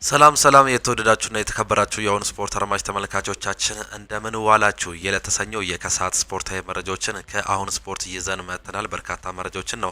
ሰላም ሰላም የተወደዳችሁና የተከበራችሁ የአሁኑ ስፖርት አድማጭ ተመልካቾቻችን እንደምን ዋላችሁ። የለተሰኘው የከሰዓት ስፖርታዊ መረጃዎችን ከአሁን ስፖርት ይዘን መጥተናል። በርካታ መረጃዎችን ነው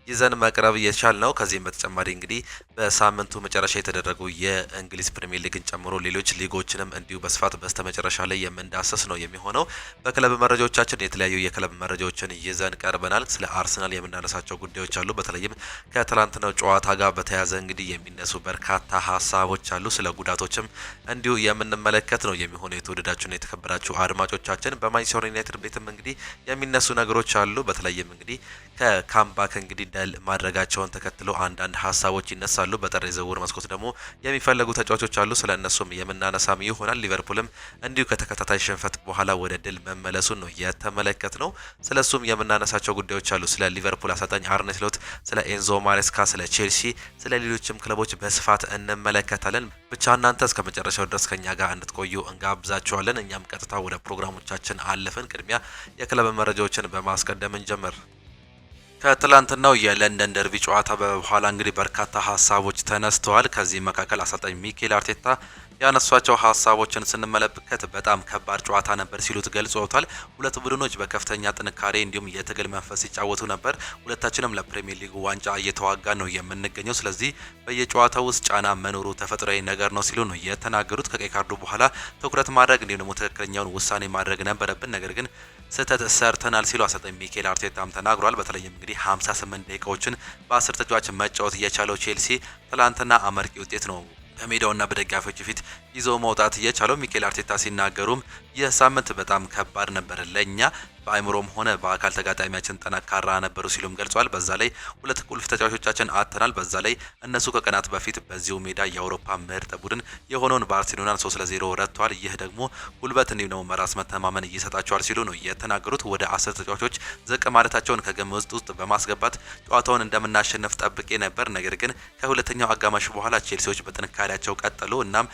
ይዘን መቅረብ የቻልነው። ከዚህም በተጨማሪ እንግዲህ በሳምንቱ መጨረሻ የተደረጉ የእንግሊዝ ፕሪሚየር ሊግን ጨምሮ ሌሎች ሊጎችንም እንዲሁ በስፋት በስተመጨረሻ ላይ የምንዳሰስ ነው የሚሆነው። በክለብ መረጃዎቻችን የተለያዩ የክለብ መረጃዎችን ይዘን ቀርበናል። ስለ አርሰናል የምናነሳቸው ጉዳዮች አሉ። በተለይም ከትላንትናው ጨዋታ ጋር በተያያዘ እንግዲህ የሚነሱ በርካታ ሀሳቦች አሉ። ስለ ጉዳቶችም እንዲሁ የምንመለከት ነው የሚሆነው። የተወደዳችሁና የተከበራችሁ አድማጮቻችን በማንቸስተር ዩናይትድ ቤትም እንግዲህ የሚነሱ ነገሮች አሉ። በተለይም እንግዲህ ከካምባክ እንግዲህ ደል ማድረጋቸውን ተከትሎ አንዳንድ ሀሳቦች ይነሳሉ። በጥር የዝውውር መስኮት ደግሞ የሚፈለጉ ተጫዋቾች አሉ። ስለ እነሱም የምናነሳም ይሆናል። ሊቨርፑልም እንዲሁ ከተከታታይ ሽንፈት በኋላ ወደ ድል መመለሱን ነው የተመለከት ነው። ስለ እሱም የምናነሳቸው ጉዳዮች አሉ። ስለ ሊቨርፑል አሰልጣኝ አርነ ስሎት፣ ስለ ኤንዞ ማሬስካ፣ ስለ ቼልሲ፣ ስለ ሌሎችም ክለቦች በስፋት እንመለከታለን። ብቻ እናንተ እስከ መጨረሻው ድረስ ከኛ ጋር እንድትቆዩ እንጋብዛችኋለን። እኛም ቀጥታ ወደ ፕሮግራሞቻችን አለፍን። ቅድሚያ የክለብ መረጃዎችን በማስቀደም እንጀምር። ከትላንትናው የለንደን ደርቢ ጨዋታ በኋላ እንግዲህ በርካታ ሀሳቦች ተነስተዋል። ከዚህ መካከል አሰልጣኝ ሚኬል አርቴታ ያነሷቸው ሀሳቦችን ስንመለከት በጣም ከባድ ጨዋታ ነበር ሲሉት ገልጸውታል። ሁለት ቡድኖች በከፍተኛ ጥንካሬ እንዲሁም የትግል መንፈስ ሲጫወቱ ነበር። ሁለታችንም ለፕሪሚየር ሊግ ዋንጫ እየተዋጋ ነው የምንገኘው። ስለዚህ በየጨዋታው ውስጥ ጫና መኖሩ ተፈጥሯዊ ነገር ነው ሲሉ ነው የተናገሩት። ከቀይ ካርዱ በኋላ ትኩረት ማድረግ እንዲሁም ደግሞ ትክክለኛውን ውሳኔ ማድረግ ነበረብን፣ ነገር ግን ስህተት ሰርተናል ሲሉ አሰልጣኝ ሚኬል አርቴታም ተናግሯል። በተለይም እንግዲህ 58 ደቂቃዎችን በ10 ተጫዋች መጫወት የቻለው ቼልሲ ትላንትና አመርቂ ውጤት ነው በሜዳውና በደጋፊዎች ፊት ይዞ መውጣት እየቻለው ሚኬል አርቴታ ሲናገሩም ይህ ሳምንት በጣም ከባድ ነበር ለኛ፣ በአእምሮም ሆነ በአካል ተጋጣሚያችን ጠንካራ ነበሩ ሲሉም ገልጿል። በዛ ላይ ሁለት ቁልፍ ተጫዋቾቻችን አጥተናል። በዛ ላይ እነሱ ከቀናት በፊት በዚሁ ሜዳ የአውሮፓ ምርጥ ቡድን የሆነውን ባርሴሎናን 3-0 ረድተዋል። ይህ ደግሞ ጉልበት እንዲሁም ደግሞ በራስ መተማመን እየሰጣቸዋል ሲሉ ነው የተናገሩት። ወደ 10 ተጫዋቾች ዝቅ ማለታቸውን ከግምት ውስጥ በማስገባት ጨዋታውን እንደምናሸንፍ ጠብቄ ነበር፣ ነገር ግን ከሁለተኛው አጋማሽ በኋላ ቼልሲዎች በጥንካሬያቸው ቀጠሉ። እናም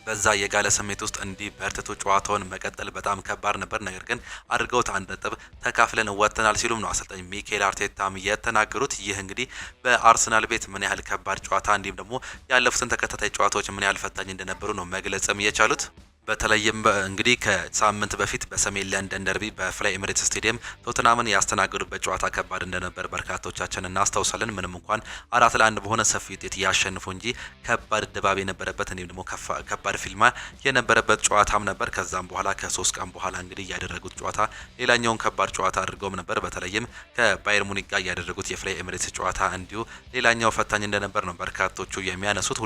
በዛ የጋለ ስሜት ውስጥ እንዲህ በርትቶ ጨዋታውን መቀጠል በጣም ከባድ ነበር፣ ነገር ግን አድርገውት አንድ ነጥብ ተካፍለን ወጥተናል ሲሉም ነው አሰልጣኝ ሚኬል አርቴታም የተናገሩት። ይህ እንግዲህ በአርሰናል ቤት ምን ያህል ከባድ ጨዋታ እንዲሁም ደግሞ ያለፉትን ተከታታይ ጨዋታዎች ምን ያህል ፈታኝ እንደነበሩ ነው መግለጽም የቻሉት። በተለይም እንግዲህ ከሳምንት በፊት በሰሜን ለንደን ደርቢ በፍላይ ኤሚሬትስ ስቴዲየም ቶተናምን ያስተናገዱበት ጨዋታ ከባድ እንደነበር በርካቶቻችን እናስታውሳለን። ምንም እንኳን 4-1 በሆነ ሰፊ ውጤት ያሸንፉ እንጂ ከባድ ድባብ የነበረበት እንዲሁም ደግሞ ከባድ ፊልማ የነበረበት ጨዋታም ነበር። ከዛም በኋላ ከ3 ቀን በኋላ እንግዲህ ያደረጉት ጨዋታ ሌላኛውን ከባድ ጨዋታ አድርገውም ነበር። በተለይም ከባየር ሙኒክ ጋር ያደረጉት የፍላይ ኤሚሬትስ ጨዋታ እንዲሁ ሌላኛው ፈታኝ እንደነበር ነው በርካቶቹ የሚያነሱት።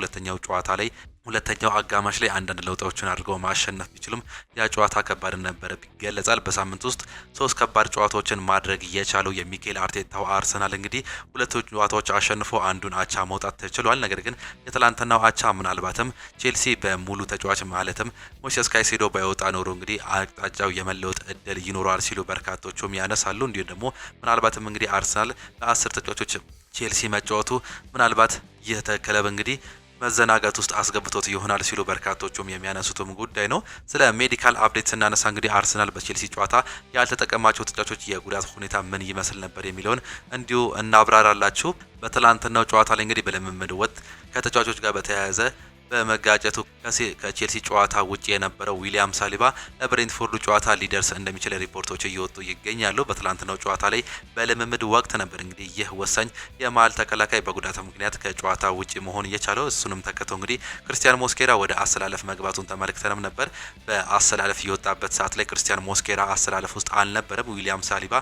ሁለተኛው አጋማሽ ላይ አንዳንድ ለውጦችን አድርገው ማሸነፍ ቢችሉም ያ ጨዋታ ከባድ እንደነበረ ይገለጻል። በሳምንት ውስጥ 3 ከባድ ጨዋታዎችን ማድረግ የቻለው የሚኬል አርቴታው አርሰናል እንግዲህ ሁለቱ ጨዋታዎች አሸንፎ አንዱን አቻ መውጣት ተችሏል። ነገር ግን የትላንትናው አቻ ምናልባትም ቼልሲ በሙሉ ተጫዋች ማለትም ሞይሴስ ካይሴዶ ባይወጣ ኖሮ እንግዲህ አቅጣጫው የመለወጥ እድል ይኖረዋል ሲሉ በርካቶቹም ያነሳሉ። እንዲሁም ደግሞ ምናልባትም እንግዲህ አርሰናል በ10 ተጫዋቾች ቼልሲ መጫወቱ ምናልባት ይህ ክለብ እንግዲህ መዘናጋት ውስጥ አስገብቶት ይሆናል ሲሉ በርካቶቹም የሚያነሱትም ጉዳይ ነው። ስለ ሜዲካል አፕዴት ስናነሳ እንግዲህ አርሰናል በቼልሲ ጨዋታ ያልተጠቀማቸው ተጫዋቾች የጉዳት ሁኔታ ምን ይመስል ነበር የሚለውን እንዲሁ እናብራራላችሁ። በትላንትናው ጨዋታ ላይ እንግዲህ በልምምድ ወቅት ከተጫዋቾች ጋር በተያያዘ በመጋጨቱ ከቼልሲ ጨዋታ ውጪ የነበረው ዊሊያም ሳሊባ ለብሬንትፎርዱ ጨዋታ ሊደርስ እንደሚችል ሪፖርቶች እየወጡ ይገኛሉ። በትላንትናው ጨዋታ ላይ በልምምድ ወቅት ነበር እንግዲህ ይህ ወሳኝ የመሀል ተከላካይ በጉዳት ምክንያት ከጨዋታ ውጪ መሆን እየቻለው። እሱንም ተከቶ እንግዲህ ክርስቲያን ሞስኬራ ወደ አሰላለፍ መግባቱን ተመልክተንም ነበር። በአሰላለፍ የወጣበት ሰዓት ላይ ክርስቲያን ሞስኬራ አሰላለፍ ውስጥ አልነበረም። ዊሊያም ሳሊባ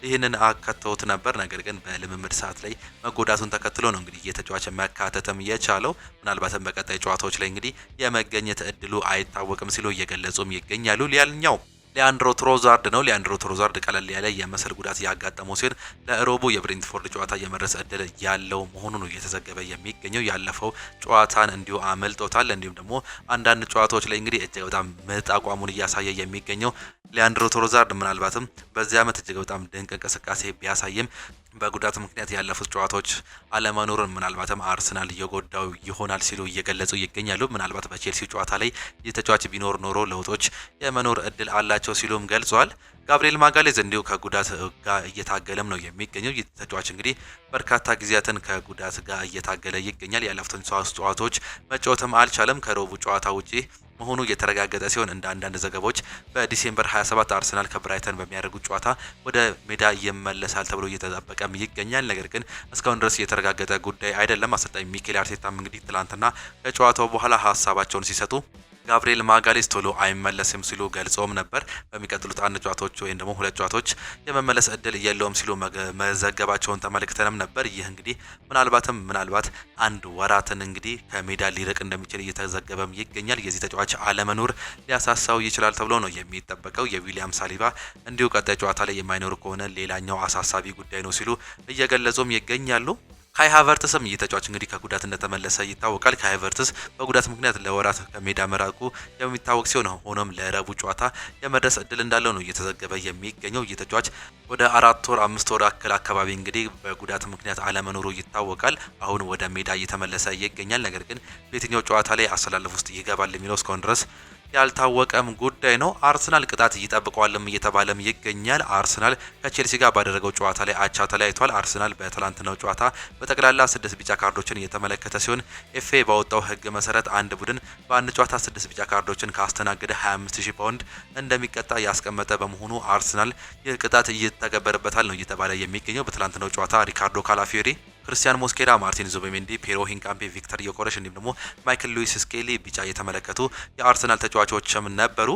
ይህንን አካተውት ነበር። ነገር ግን በልምምድ ሰዓት ላይ መጎዳቱን ተከትሎ ነው እንግዲህ የተጫዋች መካተትም የቻለው። ምናልባትም በቀጣይ ጨዋታዎች ላይ እንግዲህ የመገኘት እድሉ አይታወቅም ሲሉ እየገለጹም ይገኛሉ። ሌላኛው ሊያንድሮ ትሮዛርድ ነው። ሊያንድሮ ትሮዛርድ ቀለል ያለ የመሰል ጉዳት ያጋጠመው ሲሆን ለሮቡ የብሬንትፎርድ ጨዋታ የመድረስ እድል ያለው መሆኑ ነው እየተዘገበ የሚገኘው። ያለፈው ጨዋታን እንዲሁ አመልጦታል። እንዲሁም ደግሞ አንዳንድ ጨዋታዎች ላይ እንግዲህ እጅግ በጣም ምርጥ አቋሙን እያሳየ የሚገኘው ሊያንድሮ ትሮዛርድ ምናልባትም በዚህ ዓመት እጅግ በጣም ድንቅ እንቅስቃሴ ቢያሳይም በጉዳት ምክንያት ያለፉት ጨዋታዎች አለመኖርን ምናልባትም አርሰናል እየጎዳው ይሆናል ሲሉ እየገለጹ ይገኛሉ። ምናልባት በቼልሲ ጨዋታ ላይ የተጫዋች ቢኖር ኖሮ ለውጦች የመኖር እድል አላቸው አላቸው ሲሉም ገልጿል። ጋብሪኤል ማጋሌዝ እንዲሁ ከጉዳት ጋር እየታገለም ነው የሚገኘው። ይህ ተጫዋች እንግዲህ በርካታ ጊዜያትን ከጉዳት ጋር እየታገለ ይገኛል። ያለፉትን 3 ጨዋታዎች መጫወትም አልቻለም። ከሮቡ ጨዋታ ውጪ መሆኑ እየተረጋገጠ ሲሆን እንደ አንዳንድ ዘገባዎች በዲሴምበር 27 አርሰናል ከብራይተን በሚያደርጉት ጨዋታ ወደ ሜዳ ይመለሳል ተብሎ እየተጠበቀም ይገኛል። ነገር ግን እስካሁን ድረስ እየተረጋገጠ ጉዳይ አይደለም። አሰልጣኝ ሚኬል አርቴታም እንግዲህ ትላንትና ከጨዋታው በኋላ ሀሳባቸውን ሲሰጡ ጋብሪኤል ማጋሌዝ ቶሎ አይመለስም ሲሉ ገልጸውም ነበር። በሚቀጥሉት 1 ጨዋታዎች ወይም ደግሞ 2 ጨዋታዎች የመመለስ እድል የለውም ሲሉ መዘገባቸውን ተመልክተንም ነበር። ይህ እንግዲህ ምናልባት 1 ወራትን እንግዲህ ከሜዳ ሊርቅ እንደሚችል እየተዘገበም ይገኛል። የዚህ ተጫዋች አለመኖር ሊያሳሳው ይችላል ተብሎ ነው የሚጠበቀው። የዊሊያም ሳሊባ እንዲሁ ቀጣይ ጨዋታ ላይ የማይኖር ከሆነ ሌላኛው አሳሳቢ ጉዳይ ነው ሲሉ እየገለጹም ይገኛሉ። ካይ ሃቨርትስም ይህ ተጫዋች እንግዲህ ከጉዳት እንደተመለሰ ይታወቃል። ካይ ሃቨርትስ በጉዳት ምክንያት ለወራት ከሜዳ መራቁ የሚታወቅ ሲሆን ሆኖም ለረቡ ጨዋታ የመድረስ እድል እንዳለው ነው እየተዘገበ የሚገኘው። ይህ ተጫዋች ወደ 4 ወር 5 ወር አካባቢ እንግዲህ በጉዳት ምክንያት አለመኖሩ ይታወቃል። አሁን ወደ ሜዳ እየተመለሰ ይገኛል። ነገር ግን በየትኛው ጨዋታ ላይ አሰላለፍ ውስጥ ይገባል የሚለው እስካሁን ድረስ ያልታወቀም ጉዳይ ነው። አርሰናል ቅጣት ይጠብቀዋልም እየተባለም ይገኛል። አርሰናል ከቼልሲ ጋር ባደረገው ጨዋታ ላይ አቻ ተለያይቷል። አርሰናል በትላንትናው ጨዋታ በጠቅላላ 6 ቢጫ ካርዶችን እየተመለከተ ሲሆን ኤፍኤ ባወጣው ሕግ መሰረት አንድ ቡድን በአንድ ጨዋታ 6 ቢጫ ካርዶችን ካስተናገደ 25000 ፓውንድ እንደሚቀጣ ያስቀመጠ በመሆኑ አርሰናል ይህ ቅጣት እየተገበረበታል ነው እየተባለ የሚገኘው። በትላንትናው ጨዋታ ሪካርዶ ካላፊዮሪ፣ ክርስቲያን ሞስኬራ፣ ማርቲን ዙቢሜንዲ፣ ፔሮ ሂንካምፔ፣ ቪክተር ዮኮሬሽ እንዲሁም ደግሞ ማይክል ሉዊስ ስኬሊ ቢጫ የተመለከቱ የአርሰናል ተጫዋቾችም ነበሩ።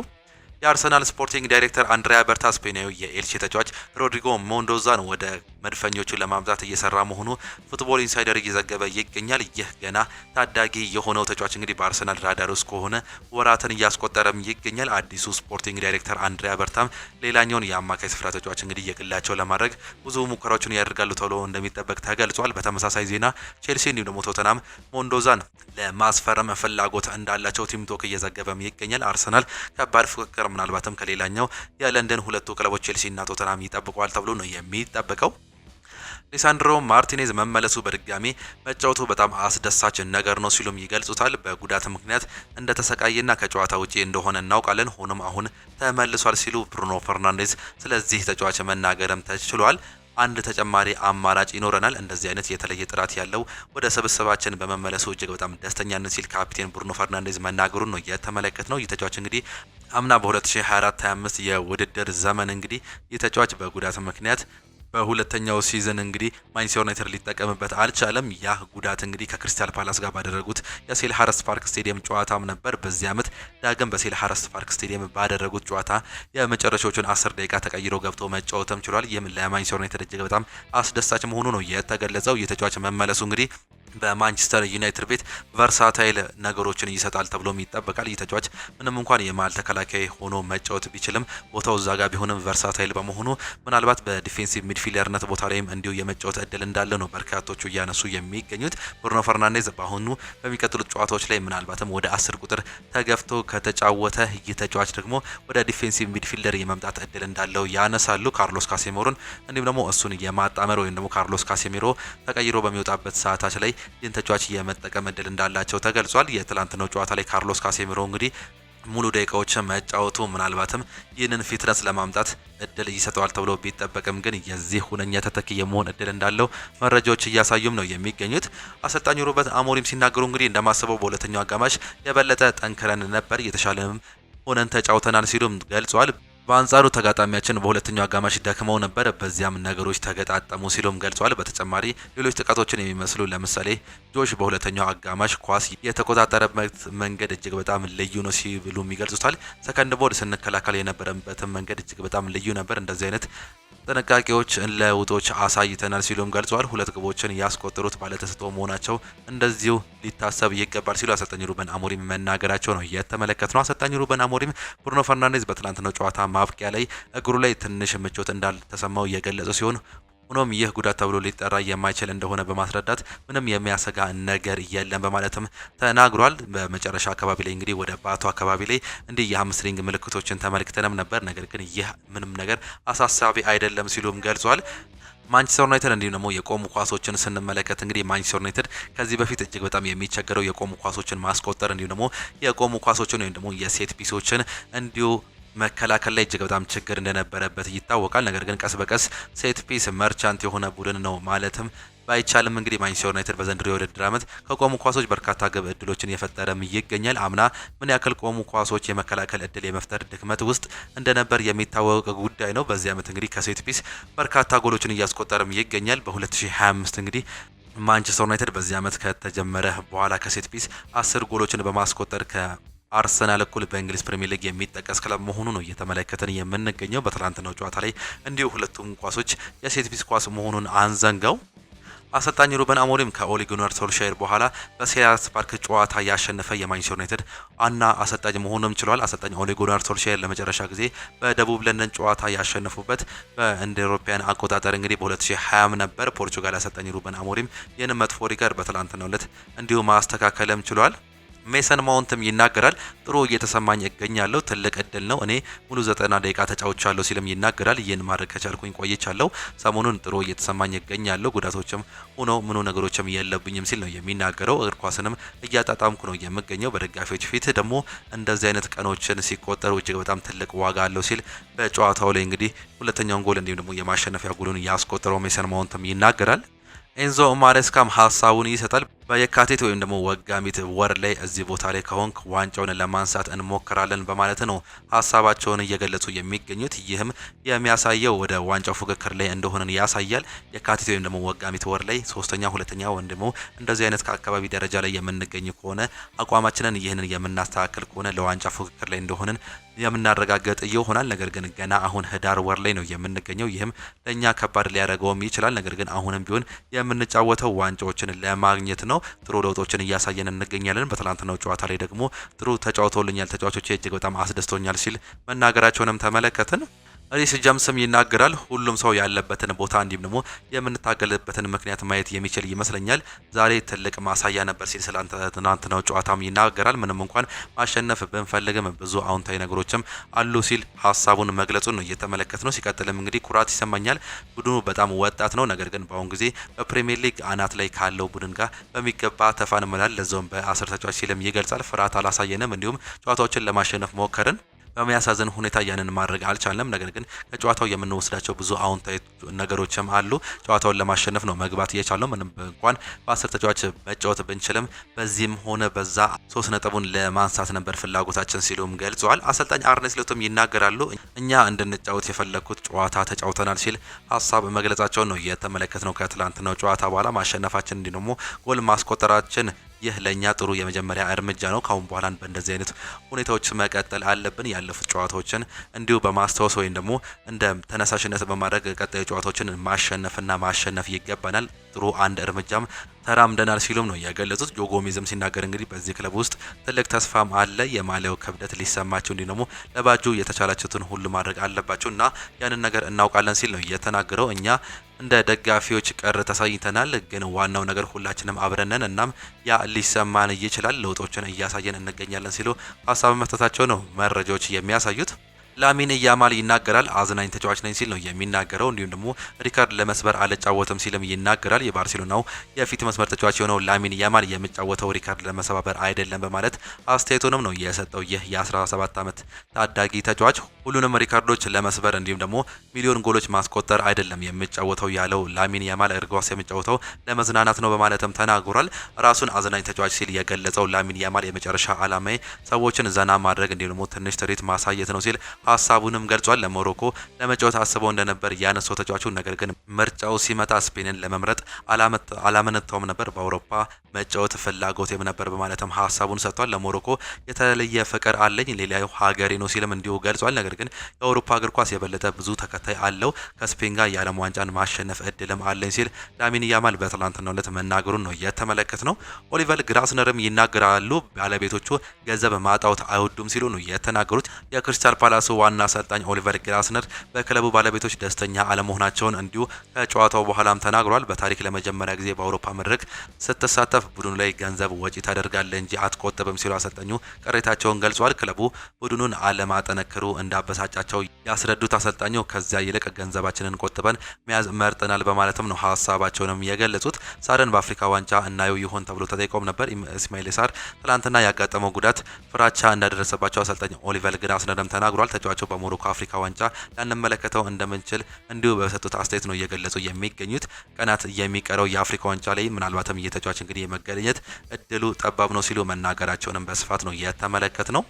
የአርሰናል ስፖርቲንግ ዳይሬክተር አንድሪያ በርታ ስፔናዊ የኤልቼ ተጫዋች ሮድሪጎ ሞንዶዛን ወደ መድፈኞቹ ለማምጣት እየሰራ መሆኑ ፉትቦል ኢንሳይደር እየዘገበ ይገኛል። ይህ ገና ታዳጊ የሆነው ተጫዋች እንግዲህ በአርሰናል ራዳር ውስጥ ከሆነ ወራትን እያስቆጠረም ይገኛል። አዲሱ ስፖርቲንግ ዳይሬክተር አንድሪያ በርታም ሌላኛውን የአማካይ ስፍራ ተጫዋች እንግዲህ የግላቸው ለማድረግ ብዙ ሙከራዎችን ያደርጋሉ ተብሎ እንደሚጠበቅ ተገልጿል። በተመሳሳይ ዜና ቼልሲ እንዲሁም ደግሞ ቶተናም ሞንዶዛን ለማስፈረም ፍላጎት እንዳላቸው ቲም ቶክ እየዘገበም ይገኛል። አርሰናል ከባድ ፉክክር ምናልባትም ከሌላኛው የለንደን 2 ክለቦች ቼልሲ እና ቶተናም ይጠብቀዋል ተብሎ ነው የሚጠበቀው። ሊሳንድሮ ማርቲኔዝ መመለሱ በድጋሚ መጫወቱ በጣም አስደሳች ነገር ነው ሲሉም ይገልጹታል። በጉዳት ምክንያት እንደተሰቃየና ከጨዋታ ውጪ እንደሆነ እናውቃለን። ሆኖም አሁን ተመልሷል ሲሉ ብሩኖ ፈርናንዴዝ ስለዚህ ተጫዋች መናገርም ተችሏል። አንድ ተጨማሪ አማራጭ ይኖረናል። እንደዚህ አይነት የተለየ ጥራት ያለው ወደ ስብስባችን በመመለሱ እጅግ በጣም ደስተኛ ነን ሲል ካፒቴን ብሩኖ ፈርናንዴዝ መናገሩን ነው የተመለከትነው። ይህ ተጫዋች እንግዲህ አምና በ2024-25 የውድድር ዘመን እንግዲህ ይህ ተጫዋች በጉዳት ምክንያት በሁለተኛው ሲዝን እንግዲህ ማንቸስተር ዩናይትድ ሊጠቀምበት አልቻለም። ያ ጉዳት እንግዲህ ከክሪስታል ፓላስ ጋር ባደረጉት የሴልሃርስት ፓርክ ስቴዲየም ጨዋታም ነበር። በዚህ ዓመት ዳግም በሴልሃርስት ፓርክ ስቴዲየም ባደረጉት ጨዋታ የመጨረሻዎቹን 10 ደቂቃ ተቀይሮ ገብቶ መጫወትም ችሏል። ይህም ለማንቸስተር ዩናይትድ እጅግ በጣም አስደሳች መሆኑ ነው የተገለጸው። የተጫዋች መመለሱ እንግዲህ በማንቸስተር ዩናይትድ ቤት ቨርሳታይል ነገሮችን ይሰጣል ተብሎም ይጠበቃል። ይህ ተጫዋች ምንም እንኳን የመሃል ተከላካይ ሆኖ መጫወት ቢችልም ቦታው እዛ ጋር ቢሆንም ቨርሳታይል በመሆኑ ምናልባት በዲፌንሲቭ ሚድፊልደርነት ቦታ ላይም እንዲሁ የመጫወት እድል እንዳለ ነው በርካቶቹ እያነሱ የሚገኙት። ብሩኖ ፈርናንዴዝ በአሁኑ በሚቀጥሉት ጨዋታዎች ላይ ምናልባትም ወደ 10 ቁጥር ተገፍቶ ከተጫወተ ይህ ተጫዋች ደግሞ ወደ ዲፌንሲቭ ሚድፊልደር የመምጣት እድል እንዳለው ያነሳሉ። ካርሎስ ካሴሜሮን እንዲሁም ደግሞ እሱን የማጣመር ወይም ደግሞ ካርሎስ ካሴሜሮ ተቀይሮ በሚወጣበት ሰዓታች ላይ ይህን ተጫዋች የመጠቀም እድል እንዳላቸው ተገልጿል። የትላንትናው ጨዋታ ላይ ካርሎስ ካሴሜሮ እንግዲህ ሙሉ ደቂቃዎችን መጫወቱ ምናልባትም ይህንን ፊትነስ ለማምጣት እድል ይሰጠዋል ተብሎ ቢጠበቅም ግን የዚህ ሁነኛ ተተኪ የመሆን እድል እንዳለው መረጃዎች እያሳዩም ነው የሚገኙት። አሰልጣኙ ሩበን አሞሪም ሲናገሩ እንግዲህ እንደማስበው በሁለተኛው አጋማሽ የበለጠ ጠንክረን ነበር፣ የተሻለም ሆነን ተጫውተናል ሲሉም ገልጿል። በአንጻሩ ተጋጣሚያችን በሁለተኛው አጋማሽ ደክመው ነበር፣ በዚያም ነገሮች ተገጣጠሙ ሲሉም ገልጿል። በተጨማሪ ሌሎች ጥቃቶችን የሚመስሉ ለምሳሌ ጆሽ በሁለተኛው አጋማሽ ኳስ የተቆጣጠረበት መንገድ እጅግ በጣም ልዩ ነው ሲሉም ይገልጹታል። ሰከንድ ቦል ስንከላከል የነበረበትን መንገድ እጅግ በጣም ልዩ ነበር። እንደዚህ አይነት ጥንቃቄዎች ለውጦች አሳይተናል ሲሉም ገልጿል። 2 ግቦችን ያስቆጠሩት ባለተሰጥኦ መሆናቸው እንደዚሁ ሊታሰብ ይገባል ሲሉ አሰልጣኝ ሩበን አሞሪም መናገራቸው ነው የተመለከትነው። አሰልጣኝ ሩበን አሞሪም ብሩኖ ፈርናንዴዝ በትላንትናው ጨዋታ ማብቂያ ላይ እግሩ ላይ ትንሽ ምቾት እንዳልተሰማው የገለጹ ሲሆን ሆኖም ይህ ጉዳት ተብሎ ሊጠራ የማይችል እንደሆነ በማስረዳት ምንም የሚያሰጋ ነገር የለም በማለትም ተናግሯል። በመጨረሻ አካባቢ ላይ እንግዲህ ወደ ባቱ አካባቢ ላይ እንዲህ የሃምስትሪንግ ምልክቶችን ተመልክተንም ነበር። ነገር ግን ይህ ምንም ነገር አሳሳቢ አይደለም ሲሉም ገልጿል። ማንቸስተር ዩናይትድ እንዲሁም ደግሞ የቆሙ ኳሶችን ስንመለከት እንግዲህ ማንቸስተር ዩናይትድ ከዚህ በፊት እጅግ በጣም የሚቸገረው የቆሙ ኳሶችን ማስቆጠር እንዲሁም ደግሞ የቆሙ ኳሶችን ወይም ደግሞ የሴት ፒሶችን እንዲሁ መከላከል ላይ እጅግ በጣም ችግር እንደነበረበት ይታወቃል። ነገር ግን ቀስ በቀስ ሴት ፒስ መርቻንት የሆነ ቡድን ነው ማለትም ባይቻልም እንግዲህ ማንቸስተር ዩናይትድ በዘንድሮ የውድድር ዓመት ከቆሙ ኳሶች በርካታ ግብ እድሎችን የፈጠረም ይገኛል። አምና ምን ያክል ቆሙ ኳሶች የመከላከል እድል የመፍጠር ድክመት ውስጥ እንደነበር የሚታወቅ ጉዳይ ነው። በዚህ ዓመት እንግዲህ ከሴት ፒስ በርካታ ጎሎችን እያስቆጠረም ይገኛል። በ2025 እንግዲህ ማንቸስተር ዩናይትድ በዚህ ዓመት ከተጀመረ በኋላ ከሴት ፒስ 10 ጎሎችን በማስቆጠር አርሰናል እኩል በእንግሊዝ ፕሪሚየር ሊግ የሚጠቀስ ክለብ መሆኑ ነው እየተመለከተን የምንገኘው። በትላንትናው ጨዋታ ላይ እንዲሁ ሁለቱም ኳሶች የሴት ፒስ ኳስ መሆኑን አንዘንጋው። አሰልጣኝ ሩበን አሞሪም ከኦሊ ጉናር ሶልሻየር በኋላ በሴልኸርስት ፓርክ ጨዋታ ያሸነፈ የማንቸስተር ዩናይትድ ዋና አሰልጣኝ መሆኑም ችሏል። አሰልጣኝ ኦሊ ጉናር ሶልሻየር ለመጨረሻ ጊዜ በደቡብ ለንደን ጨዋታ ያሸነፉበት እንደ አውሮፓውያን አቆጣጠር እንግዲህ በ2020 ነበር። ፖርቹጋል አሰልጣኝ ሩበን አሞሪም ይህን መጥፎ ሪከርድ በትላንትናው ዕለት እንዲሁ ማስተካከልም ችሏል። ሜሰን ማውንትም ይናገራል። ጥሩ እየተሰማኝ እገኛለሁ፣ ትልቅ እድል ነው፣ እኔ ሙሉ 90 ደቂቃ ተጫውቻለሁ ሲልም ይናገራል። ይህን ማድረግ ከቻልኩኝ ቆይቻለሁ፣ ሰሞኑን ጥሩ እየተሰማኝ እገኛለሁ፣ ጉዳቶችም ሆኖ ምኑ ነገሮችም የለብኝም ሲል ነው የሚናገረው። እግር ኳስንም እያጣጣምኩ ነው የምገኘው፣ በደጋፊዎች ፊት ደግሞ እንደዚህ አይነት ቀኖችን ሲቆጠሩ እጅግ በጣም ትልቅ ዋጋ አለው ሲል በጨዋታው ላይ እንግዲህ ሁለተኛውን ጎል እንዲሁም ደግሞ የማሸነፊያ ጎሉን ያስቆጠረው ሜሰን ማውንትም ይናገራል። ኤንዞ ማሬስካም ሀሳቡን ይሰጣል። በየካቲት ወይም ደግሞ ወጋሚት ወር ላይ እዚህ ቦታ ላይ ከሆንክ ዋንጫውን ለማንሳት እንሞክራለን በማለት ነው ሀሳባቸውን እየገለጹ የሚገኙት። ይህም የሚያሳየው ወደ ዋንጫው ፉክክር ላይ እንደሆነን ያሳያል። የካቲት ወይም ደግሞ ወጋሚት ወር ላይ ሶስተኛ፣ ሁለተኛ ወይም ደግሞ እንደዚህ አይነት ከአካባቢ ደረጃ ላይ የምንገኝ ከሆነ አቋማችንን ይህንን የምናስተካክል ከሆነ ለዋንጫ ፉክክር ላይ እንደሆነን የምናረጋግጥ ይሆናል። ነገር ግን ገና አሁን ህዳር ወር ላይ ነው የምንገኘው። ይህም ለእኛ ከባድ ሊያደርገውም ይችላል። ነገር ግን አሁንም ቢሆን የምንጫወተው ዋንጫዎችን ለማግኘት ነው። ጥሩ ለውጦችን እያሳየን እንገኛለን። በትላንትናው ጨዋታ ላይ ደግሞ ጥሩ ተጫውተውልኛል፣ ተጫዋቾቼ እጅግ በጣም አስደስቶኛል ሲል መናገራቸውንም ተመለከትን። ሪስ ጀምስም ይናገራል። ሁሉም ሰው ያለበትን ቦታ እንዲሁም ደግሞ የምንታገልበትን ምክንያት ማየት የሚችል ይመስለኛል። ዛሬ ትልቅ ማሳያ ነበር ሲል ስለ ትናንትናው ጨዋታም ይናገራል። ምንም እንኳን ማሸነፍ ብንፈልግም ብዙ አዎንታዊ ነገሮችም አሉ ሲል ሀሳቡን መግለጹን ነው እየተመለከት ነው። ሲቀጥልም እንግዲህ ኩራት ይሰማኛል፣ ቡድኑ በጣም ወጣት ነው፣ ነገር ግን በአሁን ጊዜ በፕሪሚየር ሊግ አናት ላይ ካለው ቡድን ጋር በሚገባ ተፋንመናል፣ ለዛውም በ10 ተጫዋች ሲልም ይገልጻል። ፍርሃት አላሳየንም፣ እንዲሁም ጨዋታዎችን ለማሸነፍ ሞከርን። በሚያሳዝን ሁኔታ ያንን ማድረግ አልቻለም። ነገር ግን ከጨዋታው የምንወስዳቸው ብዙ አዎንታዊ ነገሮችም አሉ። ጨዋታውን ለማሸነፍ ነው መግባት እየቻለው። ምንም እንኳን በ10 ተጫዋች መጫወት ብንችልም በዚህም ሆነ በዛ 3 ነጥቡን ለማንሳት ነበር ፍላጎታችን ሲሉም ገልጸዋል። አሰልጣኝ አርኔ ስሎትም ይናገራሉ። እኛ እንድንጫወት የፈለኩት ጨዋታ ተጫውተናል ሲል ሀሳብ መግለጻቸውን ነው የተመለከትነው። ከትላንትናው ጨዋታ በኋላ ማሸነፋችን እንዲህ ደግሞ ጎል ማስቆጠራችን ይህ ለኛ ጥሩ የመጀመሪያ እርምጃ ነው። ካሁን በኋላ በእንደዚህ አይነት ሁኔታዎች መቀጠል አለብን። ያለፉት ጨዋታዎችን እንዲሁ በማስታወስ ወይም ደግሞ እንደ ተነሳሽነት በማድረግ ቀጣዩ ጨዋታዎችን ማሸነፍና ማሸነፍ ይገባናል። ጥሩ አንድ እርምጃም ተራምደናል ሲሉም ነው ያገለጹት። ጆ ጎሜዝም ሲናገር እንግዲህ በዚህ ክለብ ውስጥ ትልቅ ተስፋም አለ፣ የማሊያው ክብደት ሊሰማቸው እንዲህ ደግሞ ለባጁ የተቻላቸውን ሁሉ ማድረግ አለባቸው እና ያንን ነገር እናውቃለን ሲል ነው የተናገረው። እኛ እንደ ደጋፊዎች ቀር ተሳይተናል፣ ግን ዋናው ነገር ሁላችንም አብረነን እናም ያ ሊሰማን ይችላል፣ ለውጦችን እያሳየን እንገኛለን ሲሉ ሀሳብ መስጠታቸው ነው መረጃዎች የሚያሳዩት። ላሚን ያማል ይናገራል። አዝናኝ ተጫዋች ነኝ ሲል ነው የሚናገረው። እንዲሁም ደግሞ ሪካርድ ለመስበር አልጫወትም ሲልም ይናገራል። የባርሴሎናው የፊት መስመር ተጫዋች የሆነው ላሚን ያማል የሚጫወተው ሪካርድ ለመሰባበር አይደለም በማለት አስተያየቱንም ነው የሰጠው። ይህ የ17 ዓመት ታዳጊ ተጫዋች ሁሉንም ሪካርዶች ለመስበር እንዲሁም ደግሞ ሚሊዮን ጎሎች ማስቆጠር አይደለም የሚጫወተው ያለው ላሚን ያማል እግር ኳስ የሚጫወተው ለመዝናናት ነው በማለትም ተናግሯል። ራሱን አዝናኝ ተጫዋች ሲል የገለጸው ላሚን ያማል የመጨረሻ ዓላማዬ ሰዎችን ዘና ማድረግ እንዲሁም ደግሞ ትንሽ ትርኢት ማሳየት ነው ሲል ሀሳቡንም ገልጿል። ለሞሮኮ ለመጫወት አስበው እንደነበር ያነሳው ተጫዋቹ ነገር ግን ምርጫው ሲመጣ ስፔንን ለመምረጥ አላመነታውም ነበር፣ በአውሮፓ መጫወት ፍላጎቴም ነበር በማለትም ሀሳቡን ሰጥቷል። ለሞሮኮ የተለየ ፍቅር አለኝ፣ ሌላው ሀገሬ ነው ሲልም እንዲሁ ገልጿል። ነገር ግን የአውሮፓ እግር ኳስ የበለጠ ብዙ ተከታይ አለው፣ ከስፔን ጋር የዓለም ዋንጫን ማሸነፍ እድልም አለኝ ሲል ላሚን ያማል በትላንትናው ዕለት መናገሩን ነው የተመለከት ነው። ኦሊቨር ግራስነርም ይናገራሉ። ባለቤቶቹ ገንዘብ ማጣት አይወዱም ሲሉ ነው የተናገሩት። የክሪስታል ፓላስ ዋና አሰልጣኝ ኦሊቨር ግራስነር በክለቡ ባለቤቶች ደስተኛ አለመሆናቸውን እንዲሁ ከጨዋታው በኋላም ተናግሯል። በታሪክ ለመጀመሪያ ጊዜ በአውሮፓ መድረክ ስትሳተፍ ቡድኑ ላይ ገንዘብ ወጪ ታደርጋለህ እንጂ አትቆጥብም ሲሉ አሰልጣኙ ቅሬታቸውን ገልጿል። ክለቡ ቡድኑን አለማጠነክሩ እንዳበሳጫቸው ያስረዱት አሰልጣኙ ከዚያ ይልቅ ገንዘባችንን ቆጥበን መያዝ መርጠናል በማለትም ነው ሀሳባቸውንም የገለጹት። ሳርን በአፍሪካ ዋንጫ እናየው ይሆን ተብሎ ተጠይቀውም ነበር። ኢስማኤል ሳር ትላንትና ያጋጠመው ጉዳት ፍራቻ እንዳደረሰባቸው አሰልጣኝ ኦሊቨር ግራስነርም ተናግሯል። ተጫዋቹ በሞሮኮ አፍሪካ ዋንጫ ላንመለከተው እንደምንችል እንዲሁ በሰጡት አስተያየት ነው እየገለጹ የሚገኙት። ቀናት የሚቀረው የአፍሪካ ዋንጫ ላይ ምናልባትም የተጫዋች እንግዲህ የመገኘት እድሉ ጠባብ ነው ሲሉ መናገራቸውንም በስፋት ነው የተመለከት ነው።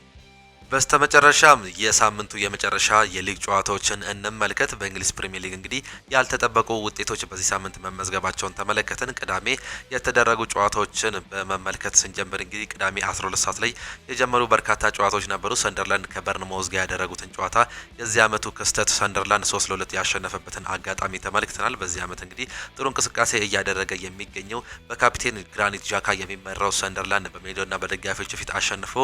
በስተመጨረሻም የሳምንቱ የመጨረሻ የሊግ ጨዋታዎችን እንመልከት። በእንግሊዝ ፕሪሚየር ሊግ እንግዲህ ያልተጠበቁ ውጤቶች በዚህ ሳምንት መመዝገባቸውን ተመለከትን። ቅዳሜ የተደረጉ ጨዋታዎችን በመመልከት ስንጀምር እንግዲህ ቅዳሜ 12 ሰዓት ላይ የጀመሩ በርካታ ጨዋታዎች ነበሩ። ሰንደርላንድ ከበርንማውዝ ጋር ያደረጉትን ጨዋታ የዚህ ዓመቱ ክስተት ሰንደርላንድ 3-2 ያሸነፈበትን አጋጣሚ ተመልክተናል። በዚህ ዓመት እንግዲህ ጥሩ እንቅስቃሴ እያደረገ የሚገኘው በካፒቴን ግራኒት ዣካ የሚመራው ሰንደርላንድ በሜዳውና በደጋፊዎች ፊት አሸንፎ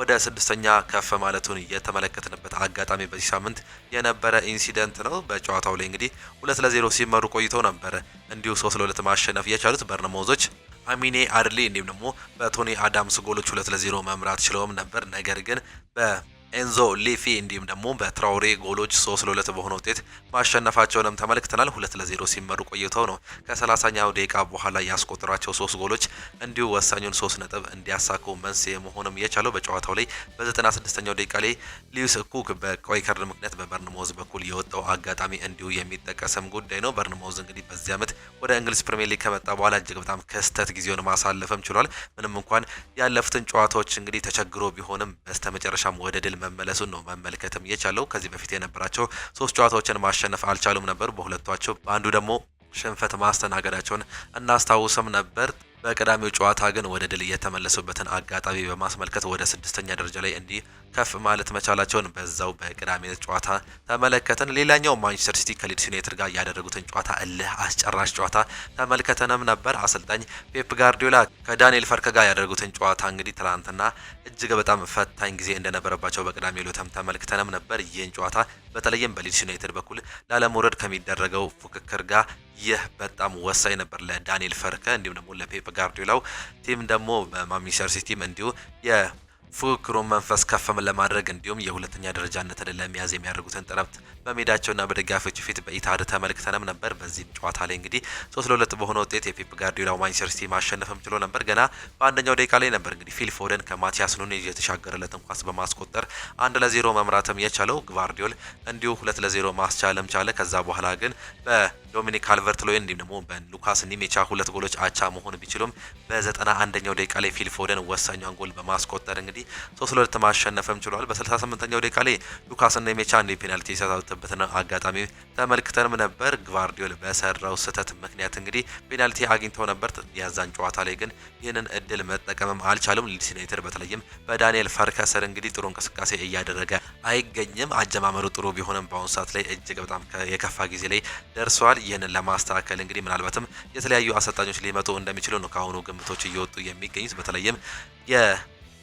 ወደ ስድስተኛ ከፍ ማለቱን የተመለከትንበት አጋጣሚ በዚህ ሳምንት የነበረ ኢንሲደንት ነው። በጨዋታው ላይ እንግዲህ 2-0 ሲመሩ ቆይተው ነበር እንዲሁ 3-2 ማሸነፍ የቻሉት በርንማውዞች አሚኔ አድሊ እንዲሁም ደግሞ በቶኒ አዳምስ ጎሎች 2-0 መምራት ችለውም ነበር። ነገር ግን ኤንዞ ሊፊ እንዲሁም ደግሞ በትራውሬ ጎሎች 3-2 በሆነ ውጤት ማሸነፋቸውንም ተመልክተናል። 2-0 ሲመሩ ቆይተው ነው ከ30ኛው ደቂቃ በኋላ ያስቆጠሯቸው 3 ጎሎች እንዲሁ ወሳኙን 3 ነጥብ እንዲያሳኩ መንስኤ መሆኑም የቻለው። በጨዋታው ላይ በ96ኛው ደቂቃ ላይ ሊዩስ ኩክ በቀይ ካርድ ምክንያት በበርንማውዝ በኩል የወጣው አጋጣሚ እንዲሁ የሚጠቀስም ጉዳይ ነው። በርንማውዝ እንግዲህ በዚህ ዓመት ወደ እንግሊዝ ፕሪሚየር ሊግ ከመጣ በኋላ እጅግ በጣም ክስተት ጊዜውን ማሳለፍም ችሏል። ምንም እንኳን ያለፉትን ጨዋታዎች እንግዲህ ተቸግሮ ቢሆንም በስተመጨረሻም ወደ ድል መመለሱን ነው መመልከትም የቻለው። ከዚህ በፊት የነበራቸው 3 ጨዋታዎችን ማሸነፍ አልቻሉም ነበር። በሁለቷቸው በአንዱ ደግሞ ሽንፈት ማስተናገዳቸውን እናስታውስም ነበር። በቀዳሚው ጨዋታ ግን ወደ ድል የተመለሱበትን አጋጣሚ በማስመልከት ወደ 6ኛ ደረጃ ላይ እንዲህ ከፍ ማለት መቻላቸውን በዛው በቅዳሜ ጨዋታ ተመለከተን። ሌላኛው ማንቸስተር ሲቲ ከሊድስ ዩናይትድ ጋር ያደረጉትን ጨዋታ እልህ አስጨራሽ ጨዋታ ተመልከተንም ነበር። አሰልጣኝ ፔፕ ጋርዲዮላ ከዳንኤል ፈርከ ጋር ያደረጉትን ጨዋታ እንግዲህ ትናንትና እጅግ በጣም ፈታኝ ጊዜ እንደነበረባቸው በቅዳሜ ዕለትም ተመልክተንም ነበር። ይህን ጨዋታ በተለይም በሊድስ ዩናይትድ በኩል ላለመውረድ ከሚደረገው ፉክክር ጋር ይህ በጣም ወሳኝ ነበር ለዳንኤል ፈርከ እንዲሁም ደግሞ ለፔፕ ጋርዲዮላው ቲም ደግሞ በማንቸስተር ሲቲም እንዲሁ ፉክክሩን መንፈስ ከፍም ለማድረግ እንዲሁም የሁለተኛ ደረጃነትን ለመያዝ የሚያደርጉትን ጥረት በሜዳቸውና በደጋፊዎች ፊት በኢታድ ተመልክተንም ነበር። በዚህ ጨዋታ ላይ እንግዲህ 3-2 በሆነ ውጤት የፔፕ ጋርዲዮላው ማንቸስተር ሲቲ ማሸነፍም ችሎ ነበር። ገና በአንደኛው ደቂቃ ላይ ነበር እንግዲህ ፊል ፎደን ከማቲያስ ኑኔዝ የተሻገረለትን ኳስ በማስቆጠር 1-0 መምራትም የቻለው ጓርዲዮል እንዲሁ 2-0 ማስቻለም ቻለ። ከዛ በኋላ ግን በዶሚኒክ ካልቨርት-ሎይን እንዲሁም ደግሞ በሉካስ ኒሜቻ 2 ጎሎች አቻ መሆን ቢችሉም በ91ኛው ደቂቃ ላይ ፊል ፎደን ወሳኛውን ጎል በማስቆጠር እንግዲህ 3-2 ማሸነፍም ችሏል። በ68ኛው ደቂቃ ላይ ሉካስ ኒሜቻ እንዲህ ፔናልቲ የተሳተፈበትን አጋጣሚ ተመልክተንም ነበር። ጓርዲዮል በሰራው ስህተት ምክንያት እንግዲህ ፔናልቲ አግኝተው ነበር። ያዛን ጨዋታ ላይ ግን ይህንን እድል መጠቀምም አልቻሉም። ሊድስ ዩናይትድ በተለይም በዳንኤል ፈርከ ስር እንግዲህ ጥሩ እንቅስቃሴ እያደረገ አይገኝም። አጀማመሩ ጥሩ ቢሆንም በአሁኑ ሰዓት ላይ እጅግ በጣም የከፋ ጊዜ ላይ ደርሷል። ይህንን ለማስተካከል እንግዲህ ምናልባትም የተለያዩ አሰልጣኞች ሊመጡ እንደሚችሉ ነው ከአሁኑ ግምቶች እየወጡ የሚገኙት። በተለይም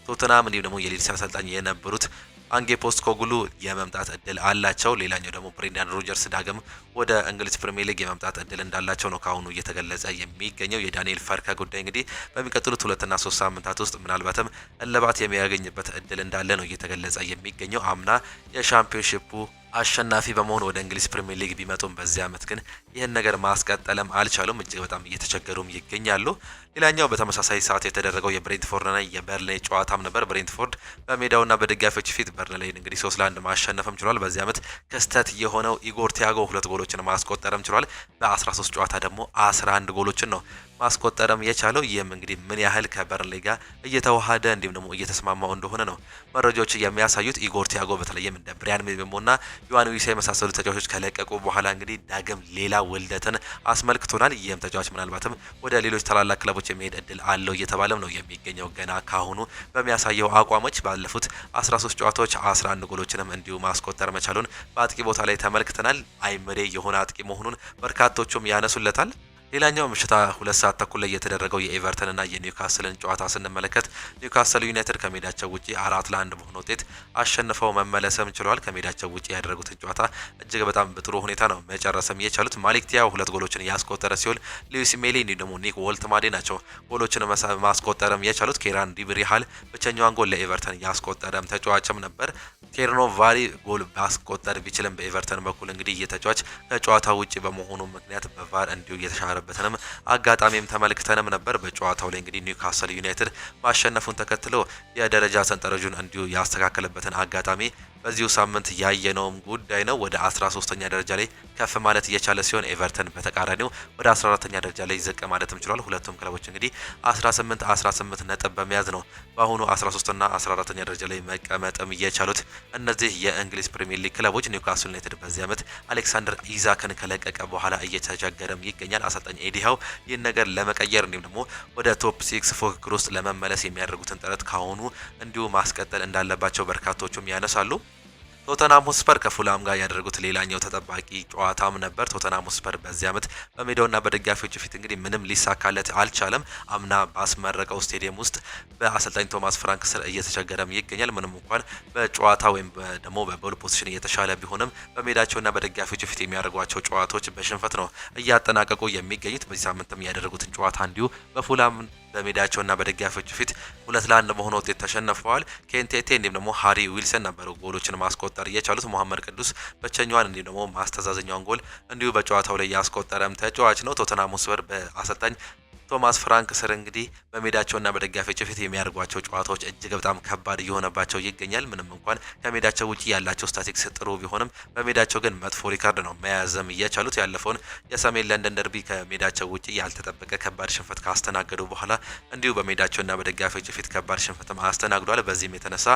ቶተናም እንዲሁም ደግሞ የሊድስ አሰልጣኝ የነበሩት አንጌ ፖስቴኮግሉ የመምጣት እድል አላቸው። ሌላኛው ደግሞ ብሬንዳን ሮጀርስ ዳግም ወደ እንግሊዝ ፕሪሚየር ሊግ የመምጣት እድል እንዳላቸው ነው ካሁኑ እየተገለጸ የሚገኘው። የዳንኤል ፈርከ ጉዳይ እንግዲህ በሚቀጥሉት 2 እና 3 ሳምንታት ውስጥ ምናልባትም እልባት የሚያገኝበት እድል እንዳለ ነው እየተገለጸ የሚገኘው። አምና የሻምፒዮንሺፑ አሸናፊ በመሆን ወደ እንግሊዝ ፕሪሚየር ሊግ ቢመጡም በዚህ ዓመት ግን ይህን ነገር ማስቀጠልም አልቻሉም። እጅግ በጣም እየተቸገሩም ይገኛሉ። ሌላኛው በተመሳሳይ ሰዓት የተደረገው የብሬንትፎርድና የበርንሌይ ጨዋታም ነበር። ብሬንትፎርድ በሜዳውና በደጋፊዎች ፊት በርንሌይን እንግዲህ 3-1 ማሸነፍም ችሏል። በዚህ ዓመት ክስተት የሆነው ኢጎር ቲያጎ 2 ጎሎችን ማስቆጠርም ችሏል። በ13 ጨዋታ ደግሞ 11 ጎሎችን ነው ማስቆጠርም የቻለው። ይህም እንግዲህ ምን ያህል ከበርንሌይ ጋር እየተዋሃደ እንዲሁም ደግሞ እየተስማማው እንደሆነ ነው መረጃዎች የሚያሳዩት። ኢጎር ቲያጎ በተለይም እንደ ብሪያን ምቤሞና ዮሐን ዊሳ የመሳሰሉ ተጫዋቾች ከለቀቁ በኋላ እንግዲህ ዳግም ሌላ ውልደትን አስመልክቶናል። ይህም ተጫዋች ምናልባትም ወደ ሌሎች ታላላቅ ክለቦች የሚሄድ እድል አለው እየተባለም ነው የሚገኘው። ገና ካሁኑ በሚያሳየው አቋሞች ባለፉት 13 ጨዋታዎች 11 ጎሎችንም እንዲሁ ማስቆጠር መቻሉን በአጥቂ ቦታ ላይ ተመልክተናል። አይምሬ የሆነ አጥቂ መሆኑን በርካቶቹም ያነሱለታል። ሌላኛው ምሽት 2 ሰዓት ተኩል ላይ የተደረገው የኤቨርተን እና የኒውካስልን ጨዋታ ስንመለከት ኒውካስል ዩናይትድ ከሜዳቸው ውጪ 4-1 በሆነ ውጤት አሸንፈው መመለስም ችለዋል። ከሜዳቸው ውጪ ያደረጉትን ጨዋታ እጅግ በጣም በጥሩ ሁኔታ ነው መጨረስም የቻሉት። ማሊክ ቲያው 2 ጎሎችን ያስቆጠረ ሲሆን ሉዊስ ሜሊ እንዲሁም ደግሞ ኒክ ወልትማዴ ናቸው ጎሎችን ማስቆጠርም የቻሉት። ኬራን ዲብሪሃል ብቸኛዋን ጎል ለኤቨርተን ያስቆጠረም ተጫዋችም ነበር። ቴርኖ ቫሪ ጎል ማስቆጠር ቢችልም በኤቨርተን በኩል እንግዲህ የተጫዋች ከጨዋታ ውጪ በመሆኑ ምክንያት በቫር እንዲሁ የተሻረበትንም አጋጣሚም ተመልክተንም ነበር። በጨዋታው ላይ እንግዲህ ኒውካስል ዩናይትድ ማሸነፉን ተከትሎ የደረጃ ሰንጠረዡን እንዲሁ ያስተካከለበትን አጋጣሚ በዚሁ ሳምንት ያየነውም ጉዳይ ነው። ወደ 13ኛ ደረጃ ላይ ከፍ ማለት እየቻለ ሲሆን ኤቨርተን በተቃራኒው ወደ 14ኛ ደረጃ ላይ ዝቅ ማለትም ችሏል። ሁለቱም ክለቦች እንግዲህ 18 ነጥብ በመያዝ ነው በአሁኑ 13ና 14ኛ ደረጃ ላይ መቀመጥም እየቻሉት። እነዚህ የእንግሊዝ ፕሪሚየር ሊግ ክለቦች ኒውካስል ዩናይትድ በዚህ ዓመት አሌክሳንደር ኢዛክን ከለቀቀ በኋላ እየተቸገረም ይገኛል። አሰልጣኝ ኤዲ ሃው ይህን ነገር ለመቀየር እንዲሁም ደግሞ ወደ ቶፕ 6 ፉክክር ውስጥ ለመመለስ የሚያደርጉትን ጥረት ካሁኑ እንዲሁ ማስቀጠል እንዳለባቸው በርካቶቹም ያነሳሉ። ቶተናም ሆስፐር ከፉላም ጋር ያደረጉት ሌላኛው ተጠባቂ ጨዋታም ነበር። ቶተናም ሆስፐር በዚህ ዓመት በሜዳውና በደጋፊዎች ፊት እንግዲህ ምንም ሊሳካለት አልቻለም። አምና ባስመረቀው ስቴዲየም ውስጥ በአሰልጣኝ ቶማስ ፍራንክ ስር እየተቸገረም ይገኛል። ምንም እንኳን በጨዋታ ወይም ደግሞ በቦል ፖዚሽን እየተሻለ ቢሆንም በሜዳቸውና በደጋፊዎች ፊት የሚያደርጓቸው ጨዋታዎች በሽንፈት ነው እያጠናቀቁ የሚገኙት። በዚህ ሳምንትም ያደረጉትን ጨዋታ እንዲሁ በፉላም በሜዳቸውና በደጋፊዎች ፊት 2-1 በሆነ ውጤት ተሸንፈዋል። ኬንቴቴ እንዲሁም ደግሞ ሃሪ ዊልሰን ነበሩ ጎሎችን ማስቆጠር የቻሉት። መሐመድ ቅዱስ ብቸኛዋን እንዲሁም ደግሞ ማስተዛዘኛውን ጎል እንዲሁ በጨዋታው ላይ ያስቆጠረም ተጫዋች ነው። ቶተንሃም ሆትስፐር በአሰልጣኝ ቶማስ ፍራንክ ስር እንግዲህ በሜዳቸውና በደጋፊዎች ፊት የሚያደርጓቸው ጨዋታዎች እጅግ በጣም ከባድ እየሆነባቸው ይገኛል። ምንም እንኳን ከሜዳቸው ውጪ ያላቸው ስታቲክስ ጥሩ ቢሆንም በሜዳቸው ግን መጥፎ ሪካርድ ነው መያዝም እየቻሉት። ያለፈውን የሰሜን ለንደን ደርቢ ከሜዳቸው ውጪ ያልተጠበቀ ከባድ ሽንፈት ካስተናገዱ በኋላ እንዲሁ በሜዳቸውና በደጋፊዎች ፊት ከባድ ሽንፈትም አስተናግዷል። በዚህም የተነሳ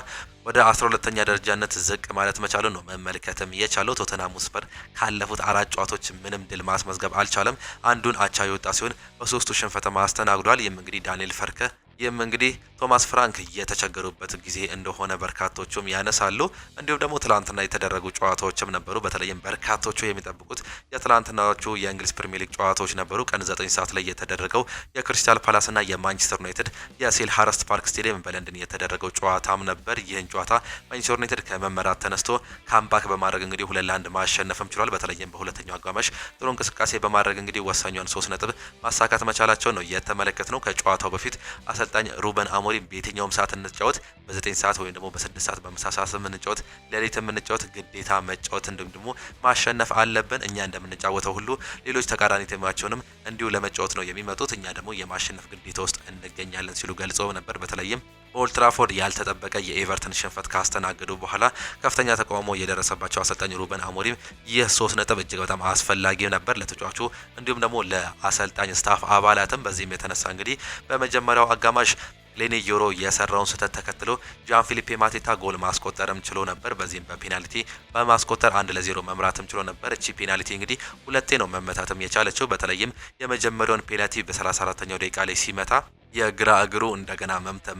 ወደ 12ኛ ደረጃነት ዝቅ ማለት መቻሉ ነው መመልከትም የቻለው። ቶተንሃም ሆትስፐር ካለፉት 4 ጨዋታዎች ምንም ድል ማስመዝገብ አልቻለም። አንዱን አቻ የወጣ ሲሆን በሶስቱ ሽንፈት ማስተናግዷል። ይህም እንግዲህ ዳንኤል ፈርከ ይህም እንግዲህ ቶማስ ፍራንክ የተቸገሩበት ጊዜ እንደሆነ በርካቶቹም ያነሳሉ። እንዲሁም ደግሞ ትላንትና የተደረጉ ጨዋታዎችም ነበሩ። በተለይም በርካቶቹ የሚጠብቁት የትላንትናዎቹ የእንግሊዝ ፕሪሚየር ሊግ ጨዋታዎች ነበሩ። ቀን 9 ሰዓት ላይ የተደረገው የክሪስታል ፓላስና የማንቸስተር ዩናይትድ የሴልሃርስት ፓርክ ስቴዲየም በለንደን የተደረገው ጨዋታም ነበር። ይህን ጨዋታ ማንቸስተር ዩናይትድ ከመመራት ተነስቶ ካምባክ በማድረግ እንግዲህ 2-1 ማሸነፍም ችሏል። በተለይም በሁለተኛው አጋማሽ ጥሩ እንቅስቃሴ በማድረግ እንግዲህ ወሳኛውን 3 ነጥብ ማሳካት መቻላቸው ነው የተመለከት ነው። ከጨዋታው በፊት አሰልጣኝ ሩበን አሞሪም በየትኛውም ሰዓት እንጫወት፣ በ9 ሰዓት ወይም ደግሞ በ6 ሰዓት በምሳ ሰዓት እንጫወት፣ ሌሊት እንጫወት፣ ግዴታ መጫወት እንዲሁም ደግሞ ማሸነፍ አለብን። እኛ እንደምንጫወተው ሁሉ ሌሎች ተቃራኒ ቲማቸውንም እንዲሁ ለመጫወት ነው የሚመጡት፣ እኛ ደግሞ የማሸነፍ ግዴታ ውስጥ እንገኛለን ሲሉ ገልጸው ነበር። በተለይም በኦልድ ትራፎርድ ያልተጠበቀ የኤቨርተን ሽንፈት ካስተናገዱ በኋላ ከፍተኛ ተቃውሞ የደረሰባቸው አሰልጣኝ ሩበን አሞሪም ይህ 3 ነጥብ እጅግ በጣም አስፈላጊ ነበር ለተጫዋቹ እንዲሁም ደግሞ ለአሰልጣኝ ስታፍ አባላትም። በዚህም የተነሳ እንግዲህ በመጀመሪያው አጋማሽ ሌኒ ዮሮ የሰራውን ስህተት ተከትሎ ጃን ፊሊፔ ማቴታ ጎል ማስቆጠርም ችሎ ነበር። በዚህም በፔናልቲ በማስቆጠር 1-0 መምራትም ችሎ ነበር። እቺ ፔናልቲ እንግዲህ ሁለቴ ነው መመታትም የቻለችው። በተለይም የመጀመሪያውን ፔናልቲ በ34ኛው ደቂቃ ላይ ሲመታ የግራ እግሩ እንደገና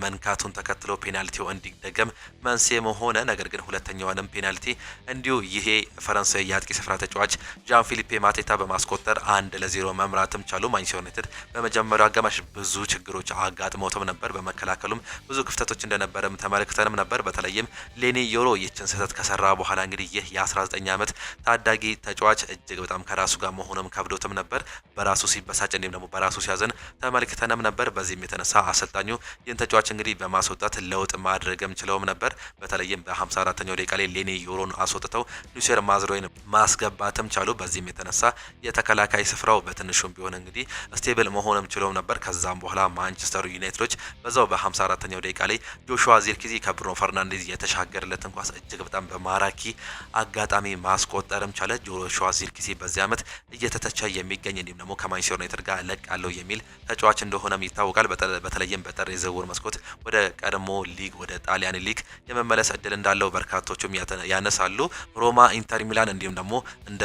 መንካቱን ተከትሎ ፔናልቲው እንዲደገም መንስኤም ሆነ። ነገር ግን ሁለተኛውንም ፔናልቲ እንዲሁ ይሄ ፈረንሳይ የአጥቂ ስፍራ ተጫዋች ጃን ፊሊፔ ማቴታ በማስቆጠር 1-0 መምራትም ቻሉ። ማንቸስተር ዩናይትድ በመጀመሪያው አጋማሽ ብዙ ችግሮች አጋጥመውትም ነበር። በመከላከሉም ብዙ ክፍተቶች እንደነበረም ተመልክተንም ነበር። በተለይም ሌኒ ዮሮ ይህችን ስህተት ከሰራ በኋላ እንግዲህ ይህ የ19 ዓመት ታዳጊ ተጫዋች እጅግ በጣም ከራሱ ጋር መሆኑም ከብዶትም ነበር። በራሱ ሲበሳጭ እንዲሁም ደግሞ በራሱ ሲያዘን ተመልክተንም ነበር። በዚህ የተነሳ አሰልጣኙ ይህን ተጫዋች እንግዲህ በማስወጣት ለውጥ ማድረግም ችለውም ነበር። በተለይም በ54ኛው ደቂቃ ላይ ሌኒ ዮሮን አስወጥተው ኑሴር ማዝሮይን ማስገባትም ቻሉ። በዚህም የተነሳ የተከላካይ ስፍራው በትንሹም ቢሆን እንግዲህ ስቴብል መሆንም ችለውም ነበር። ከዛም በኋላ ማንቸስተር ዩናይትዶች በዛው በ54ኛው ደቂቃ ላይ ጆሹዋ ዚርክዚ ከብሩኖ ፈርናንዴዝ የተሻገረለትን ኳስ እጅግ በጣም በማራኪ አጋጣሚ ማስቆጠርም ቻለ። ጆሹዋ ዚርክዚ በዚህ ዓመት እየተተቸ የሚገኝ እንዲሁም ደግሞ ከማንቸስተር ዩናይትድ ጋር ለቃለው የሚል ተጫዋች እንደሆነም ይታወቃል። በተለይም በጥር የዝውውር መስኮት ወደ ቀድሞ ሊግ ወደ ጣሊያን ሊግ የመመለስ እድል እንዳለው በርካቶቹም ያነሳሉ። ሮማ፣ ኢንተር ሚላን እንዲሁም ደግሞ እንደ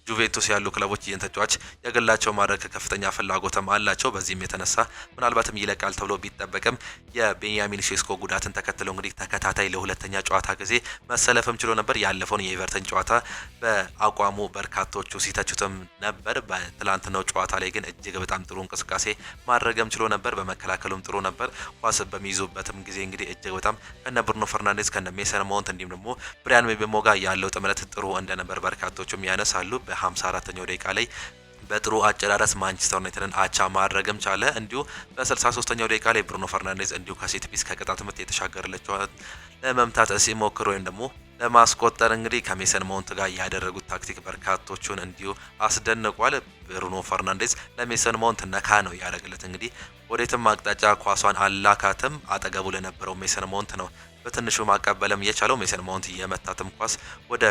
ጁቬንቱስ ያሉ ክለቦች ይህን ተጫዋች የግላቸው ማድረግ ከፍተኛ ፍላጎትም አላቸው። በዚህም የተነሳ ምናልባትም ይለቃል ተብሎ ቢጠበቅም የቤንያሚን ሼስኮ ጉዳትን ተከትሎ እንግዲህ ተከታታይ ለሁለተኛ ጨዋታ ጊዜ መሰለፍም ችሎ ነበር። ያለፈውን የኤቨርተን ጨዋታ በአቋሙ በርካቶቹ ሲተቹትም ነበር። በትላንትናው ጨዋታ ላይ ግን እጅግ በጣም ጥሩ እንቅስቃሴ ማድረግም ችሎ ነበር። በመከላከሉም ጥሩ ነበር። ኳስ በሚይዙበትም ጊዜ እንግዲህ እጅግ በጣም ከነ ብሩኖ ፈርናንዴዝ ከነ ሜሰን ማውንት እንዲሁም ደግሞ ብሪያን ምቤሞ ጋር ያለው ጥምረት ጥሩ እንደነበር በርካቶቹም ያነሳሉ። በ54ኛው ደቂቃ ላይ በጥሩ አጨራረስ ማንቸስተር ዩናይትድን አቻ ማድረግም ቻለ። እንዲሁ በ63ኛው ደቂቃ ላይ ብሩኖ ፈርናንዴዝ እንዲሁ ከሴት ፒስ ከቅጣት ምት የተሻገረለችው ለመምታት ሲሞክር ወይም ደግሞ ለማስቆጠር እንግዲህ ከሜሰን ማውንት ጋር ያደረጉት ታክቲክ በርካቶቹን እንዲሁ አስደንቋል። ብሩኖ ፈርናንዴዝ ለሜሰን ማውንት ነካ ነው ያደረገለት። እንግዲህ ወዴትም አቅጣጫ ኳሷን አላካትም። አጠገቡ ለነበረው ሜሰን ማውንት ነው በትንሹ ማቀበልም የቻለው ሜሰን ማውንት የመታትም ኳስ ወደ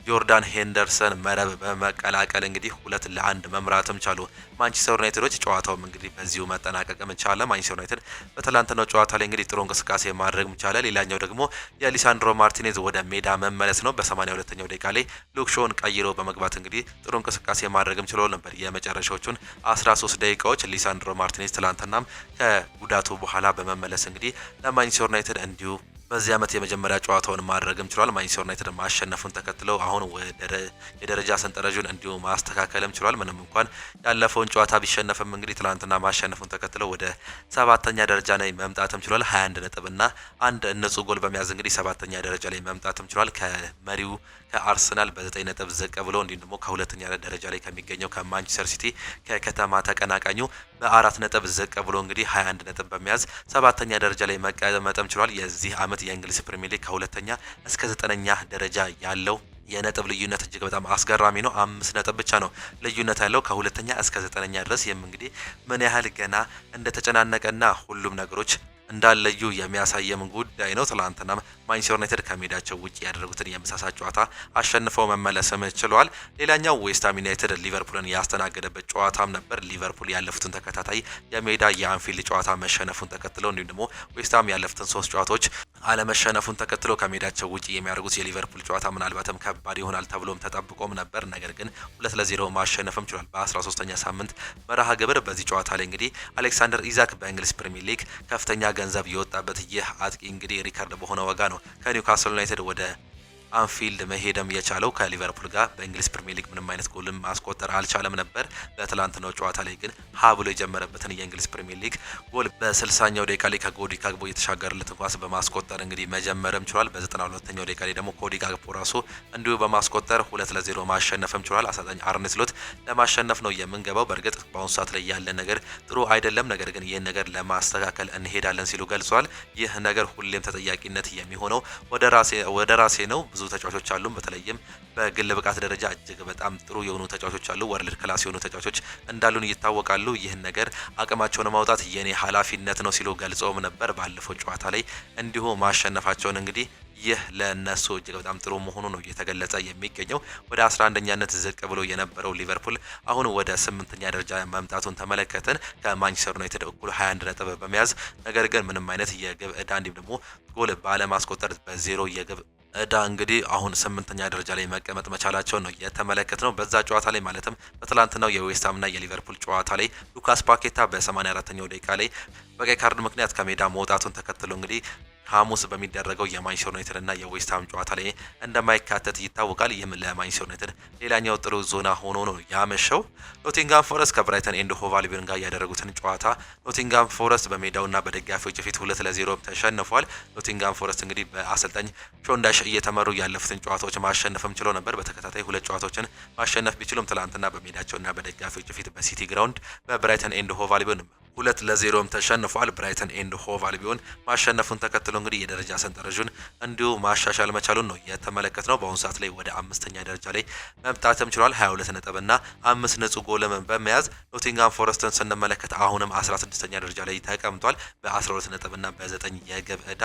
ጆርዳን ሄንደርሰን መረብ በመቀላቀል እንግዲህ 2-1 መምራትም ቻሉ ማንቸስተር ዩናይትዶች። ጨዋታውም እንግዲህ በዚሁ መጠናቀቅም ቻለ። ማንቸስተር ዩናይትድ በትላንትናው ጨዋታ ላይ እንግዲህ ጥሩ እንቅስቃሴ ማድረግ ቻለ። ሌላኛው ደግሞ የሊሳንድሮ ማርቲኔዝ ወደ ሜዳ መመለስ ነው። በ82ኛው ደቂቃ ላይ ሉክ ሾውን ቀይሮ በመግባት እንግዲህ ጥሩ እንቅስቃሴ ማድረግም ችሎ ነበር። የመጨረሻዎቹን 13 ደቂቃዎች ሊሳንድሮ ማርቲኔዝ ትላንትናም ከጉዳቱ በኋላ በመመለስ እንግዲህ ለማንቸስተር ዩናይትድ እንዲሁ በዚህ ዓመት የመጀመሪያ ጨዋታውን ማድረግም ችሏል። ማንቸስተር ዩናይትድ ማሸነፉን ተከትለው አሁን የደረጃ ሰንጠረዡን እንዲሁ ማስተካከልም ችሏል። ምንም እንኳን ያለፈውን ጨዋታ ቢሸነፍም እንግዲህ ትላንትና ማሸነፉን ተከትለው ወደ 7ኛ ደረጃ ላይ መምጣትም ችሏል። 21 ነጥብና አንድ ንጹህ ጎል በመያዝ እንግዲህ 7ኛ ደረጃ ላይ መምጣትም ችሏል። ከመሪው ከአርሰናል በ9 ነጥብ ዝቅ ብሎ እንዲሁም ደግሞ ከሁለተኛ ደረጃ ላይ ከሚገኘው ከማንቸስተር ሲቲ ከከተማ ተቀናቃኙ በ4 ነጥብ ዝቅ ብሎ እንግዲህ 21 ነጥብ በመያዝ 7ኛ ደረጃ ላይ መቀመጥም ችሏል። የዚህ ዓመት የእንግሊዝ ፕሪሚየር ሊግ ከሁለተኛ እስከ 9ኛ ደረጃ ያለው የነጥብ ልዩነት እጅግ በጣም አስገራሚ ነው። 5 ነጥብ ብቻ ነው ልዩነት ያለው ከሁለተኛ እስከ 9ኛ ድረስ። ይህም እንግዲህ ምን ያህል ገና እንደተጨናነቀና ሁሉም ነገሮች እንዳለዩ የሚያሳየም ጉዳይ ነው። ትላንትና ማንቸስተር ዩናይትድ ከሜዳቸው ውጪ ያደረጉትን የምሳሳ ጨዋታ አሸንፈው መመለስም ችለዋል። ሌላኛው ዌስትሃም ዩናይትድ ሊቨርፑልን ያስተናገደበት ጨዋታም ነበር። ሊቨርፑል ያለፉትን ተከታታይ የሜዳ የአንፊልድ ጨዋታ መሸነፉን ተከትለው እንዲሁም ደግሞ ዌስትሃም ያለፉትን 3 ጨዋታዎች አለመሸነፉን ተከትሎ ከሜዳቸው ውጪ የሚያደርጉት የሊቨርፑል ጨዋታ ምናልባትም ከባድ ይሆናል ተብሎም ተጠብቆም ነበር። ነገር ግን 2-0 ማሸነፍም ችሏል። በ13ኛ ሳምንት መርሃ ግብር በዚህ ጨዋታ ላይ እንግዲህ አሌክሳንደር ኢዛክ በእንግሊዝ ፕሪሚየር ሊግ ከፍተኛ ገንዘብ የወጣበት ይህ አጥቂ እንግዲህ ሪካርድ በሆነ ዋጋ ነው ከኒውካስል ዩናይትድ ወደ አንፊልድ መሄድም የቻለው። ከሊቨርፑል ጋር በእንግሊዝ ፕሪሚየር ሊግ ምንም አይነት ጎልም ማስቆጠር አልቻለም ነበር። በትላንትናው ጨዋታ ላይ ግን ብሎ የጀመረበትን የእንግሊዝ ፕሪሚየር ሊግ ጎል በ60ኛው ደቂቃ ላይ ከኮዲ ጋክፖ የተሻገረለትን ኳስ በማስቆጠር እንግዲህ መጀመርም ችሏል። በ92ኛው ደቂቃ ላይ ደግሞ ኮዲ ጋክፖ ራሱ እንዲሁ በማስቆጠር 2-0 ማሸነፍም ችሏል። አሰልጣኝ አርነ ስሎት ለማሸነፍ ነው የምንገባው፣ በእርግጥ በአሁኑ ሰዓት ላይ ያለ ነገር ጥሩ አይደለም፣ ነገር ግን ይህን ነገር ለማስተካከል እንሄዳለን ሲሉ ገልጿል። ይህ ነገር ሁሌም ተጠያቂነት የሚሆነው ወደ ራሴ ነው። ብዙ ተጫዋቾች አሉ፣ በተለይም በግል ብቃት ደረጃ እጅግ በጣም ጥሩ የሆኑ ተጫዋቾች አሉ፣ ወርልድ ክላስ የሆኑ ተጫዋቾች እንዳሉን ይታወቃሉ። ይህን ነገር አቅማቸውን ማውጣት የኔ ኃላፊነት ነው ሲሉ ገልጸውም ነበር። ባለፈው ጨዋታ ላይ እንዲሁ ማሸነፋቸውን እንግዲህ ይህ ለነሱ እጅግ በጣም ጥሩ መሆኑ ነው እየተገለጸ የሚገኘው። ወደ 11ኛነት ዝቅ ብሎ የነበረው ሊቨርፑል አሁን ወደ 8ኛ ደረጃ መምጣቱን ተመለከትን ከማንቸስተር ዩናይትድ እኩል 21 ነጥብ በመያዝ ነገር ግን ምንም አይነት የግብ ዕዳ እንዲሁም ደግሞ ጎል ባለማስቆጠር በዜሮ የግብ ዕዳ እንግዲህ አሁን 8ኛ ደረጃ ላይ መቀመጥ መቻላቸው ነው የተመለከትነው። በዛ ጨዋታ ላይ ማለትም በትላንትናው የዌስትሃምና የሊቨርፑል ጨዋታ ላይ ሉካስ ፓኬታ በ84ኛው ደቂቃ ላይ በቀይ ካርድ ምክንያት ከሜዳ መውጣቱን ተከትሎ እንግዲህ ሐሙስ በሚደረገው የማንቸስተር ዩናይትድ እና የዌስትሃም ጨዋታ ላይ እንደማይካተት ይታወቃል። ይህም ለማንቸስተር ዩናይትድ ሌላኛው ጥሩ ዞና ሆኖ ነው ያመሸው። ኖቲንጋም ፎረስት ከብራይተን ኤንድ ሆቭ አልቢዮን ጋር ያደረጉትን ጨዋታ ኖቲንጋም ፎረስት በሜዳውና በደጋፊዎች ፊት 2-0 ተሸንፏል። ኖቲንጋም ፎረስት እንግዲህ በአሰልጣኝ ሾንዳሽ እየተመሩ ያለፉትን ጨዋታዎች ማሸነፍም ችሎ ነበር። በተከታታይ 2 ጨዋታዎችን ማሸነፍ ቢችሉም ትላንትና በሜዳቸውና በደጋፊዎች ፊት በሲቲ ግራውንድ በብራይተን ኤንድ ሆቭ አልቢዮን 2-0 ተሸንፏል። ብራይተን ኤንድ ሆቭ አልቢዮን ማሸነፉን ተከትሎ እንግዲህ የደረጃ ሰንጠረዡን እንዲሁ ማሻሻል መቻሉን ነው የተመለከትነው። በአሁኑ ሰዓት ላይ ወደ 5ኛ ደረጃ ላይ መምጣትም ችሏል። 22 ነጥብና 5 ንጹህ ጎልም በመያዝ ኖቲንጋም ፎረስትን ስንመለከት አሁንም 16ኛ ደረጃ ላይ ተቀምጧል በ12 ነጥብና በ9 የግብ ዕዳ።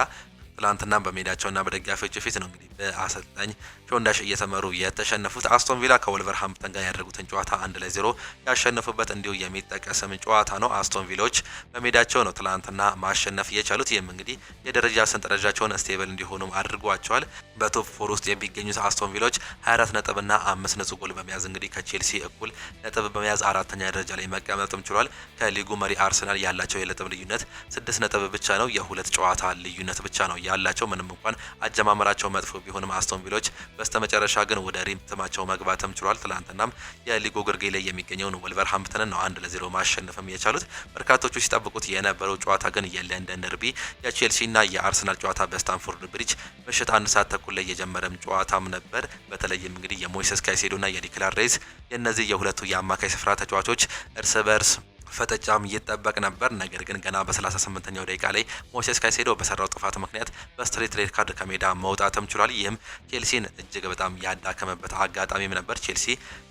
ትላንትና በሜዳቸውና በደጋፊዎች ፊት ነው እንግዲህ በአሰልጣኝ ሾንዳሽ እየተመሩ የተሸነፉት። አስቶን ቪላ ከወልቨርሃምፕተን ጋር ያደረጉትን ጨዋታ 1-0 ያሸነፉበት እንዲሁ የሚጠቀስም ጨዋታ ነው። አስቶን ቪላዎች በሜዳቸው ነው ትላንትና ማሸነፍ የቻሉት። ይህም እንግዲህ የደረጃ ሰንጠረዣቸውን ስቴብል እንዲሆኑ አድርጓቸዋል። በቶፕ 4 ውስጥ የሚገኙት አስቶን ቪላዎች 24 ነጥብና 5 ንጹህ ጎል በመያዝ እንግዲህ ከቼልሲ እኩል ነጥብ በመያዝ 4ኛ ደረጃ ላይ መቀመጥም ችሏል። ከሊጉ መሪ አርሰናል ያላቸው የነጥብ ልዩነት 6 ነጥብ ብቻ ነው። የሁለት ጨዋታ ልዩነት ብቻ ነው ያላቸው። ምንም እንኳን አጀማመራቸው መጥፎ ቢሆንም አስቶን ቪላዎች በስተመጨረሻ ግን ወደ ሪትማቸው መግባትም ችሏል። ትላንትናም የሊጉ ግርጌ ላይ የሚገኘውን ወልቨርሃምፕተንን ነው 1-0 ማሸነፍም የቻሉት። በርካቶቹ ሲጠብቁት የነበረው ጨዋታ ግን የለንደን ደርቢ የቼልሲና የአርሰናል ጨዋታ በስታንፎርድ ብሪጅ ምሽት 1 ሰዓት ተኩል ላይ የጀመረም ጨዋታም ነበር። በተለይም እንግዲህ የሞይሰስ ካይሴዶና የዲክላን ራይስ የእነዚህ የሁለቱ የአማካይ ስፍራ ተጫዋቾች እርስ በርስ ፍጥጫም ይጠበቅ ነበር። ነገር ግን ገና በ38ኛው ደቂቃ ላይ ሞይሴስ ካይሴዶ በሰራው ጥፋት ምክንያት በስትሬት ሬድ ካርድ ከሜዳ መውጣትም ችሏል። ይህም ቼልሲን እጅግ በጣም ያዳከመበት አጋጣሚም ነበር። ቼልሲ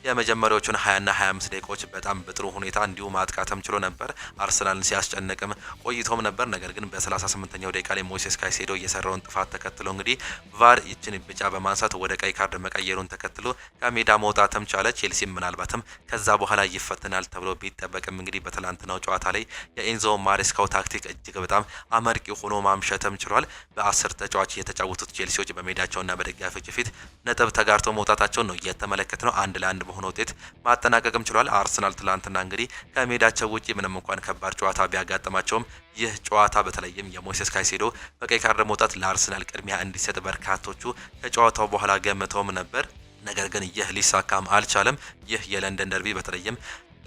የመጀመሪያዎቹን 20 እና 25 ደቂቃዎች በጣም በጥሩ ሁኔታ እንዲሁ ማጥቃትም ችሎ ነበር። አርሰናልን ሲያስጨንቅም ቆይቶም ነበር። ነገር ግን በ38ኛው ደቂቃ ላይ ሞይሴስ ካይሴዶ የሰራውን ጥፋት ተከትሎ እንግዲህ ቫር ይችን ቢጫ በማንሳት ወደ ቀይ ካርድ መቀየሩን ተከትሎ ከሜዳ መውጣትም ቻለ። ቼልሲ ምናልባትም ከዛ በኋላ ይፈተናል ተብሎ ቢጠበቅም እንግዲህ በትላንትናው ጨዋታ ላይ የኤንዞ ማሬስካው ታክቲክ እጅግ በጣም አመርቂ ሆኖ ማምሸትም ችሏል። በ10 ተጫዋች የተጫወቱት ቼልሲዎች በሜዳቸውና በደጋፊዎች ፊት ነጥብ ተጋርተው መውጣታቸውን ነው እየተመለከትነው። 1-1 በሆነ ውጤት ማጠናቀቅም ችሏል። አርሰናል ትላንትና እንግዲህ ከሜዳቸው ውጪ ምንም እንኳን ከባድ ጨዋታ ቢያጋጥማቸውም ይህ ጨዋታ በተለይም የሞይሴስ ካይሴዶ በቀይ ካርድ መውጣት ለአርሰናል ቅድሚያ እንዲሰጥ በርካቶቹ ከጨዋታው በኋላ ገምተውም ነበር። ነገር ግን ይህ ሊሳካም አልቻለም። ይህ የለንደን ደርቢ በተለይም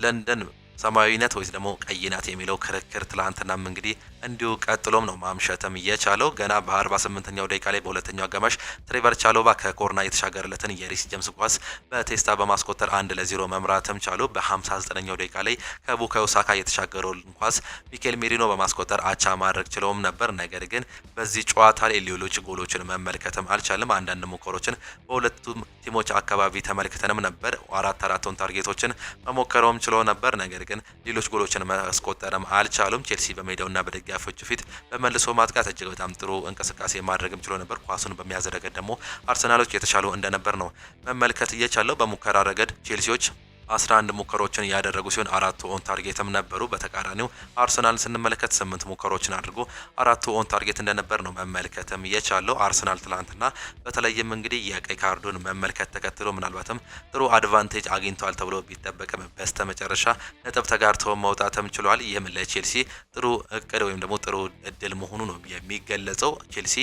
ለንደን ሰማያዊነት ወይስ ደግሞ ቀይናት የሚለው ክርክር ትላንትናም እንግዲህ እንዲሁ ቀጥሎም ነው ማምሸትም የቻለው። ገና በ48ኛው ደቂቃ ላይ በሁለተኛው አጋማሽ ትሬቨር ቻሎባ ከኮርና የተሻገረለትን የሪስ ጀምስ ኳስ በቴስታ በማስቆጠር 1-0 መምራትም ቻሉ። በ59ኛው ደቂቃ ላይ ከቡካዮ ሳካ የተሻገረውን ኳስ ሚኬል ሜሪኖ በማስቆጠር አቻ ማድረግ ችለውም ነበር። ነገር ግን በዚህ ጨዋታ ላይ ሌሎች ጎሎችን መመልከትም አልቻለም። አንዳንድ ሙከሮችን በሁለቱም ቲሞች አካባቢ ተመልክተንም ነበር። 4-4 ታርጌቶችን መሞከረውም ችለው ነበር። ነገር ግን ሌሎች ጎሎችን ማስቆጠርም አልቻሉም። ቼልሲ በሜዳውና በደጋፊዎቹ ፊት በመልሶ ማጥቃት እጅግ በጣም ጥሩ እንቅስቃሴ ማድረግም ችሎ ነበር። ኳሱን በሚያዝ ረገድ ደግሞ አርሰናሎች የተሻሉ እንደነበር ነው መመልከት እየቻለው። በሙከራ ረገድ ቼልሲዎች 11 ሙከሮችን ያደረጉ ሲሆን 4 ኦን ታርጌትም ነበሩ። በተቃራኒው አርሰናል ስንመለከት 8 ሙከሮችን አድርጎ 4 ኦን ታርጌት እንደነበር ነው መመልከትም የቻለው። አርሰናል ትላንትና በተለይም እንግዲህ የቀይ ካርዱን መመልከት ተከትሎ ምናልባትም ጥሩ አድቫንቴጅ አግኝቷል ተብሎ ቢጠበቅም በስተመጨረሻ ነጥብ ተጋርተው መውጣትም ችሏል። ይህም ለቼልሲ ጥሩ እቅድ ወይም ደግሞ ጥሩ እድል መሆኑ ነው የሚገለጸው። ቼልሲ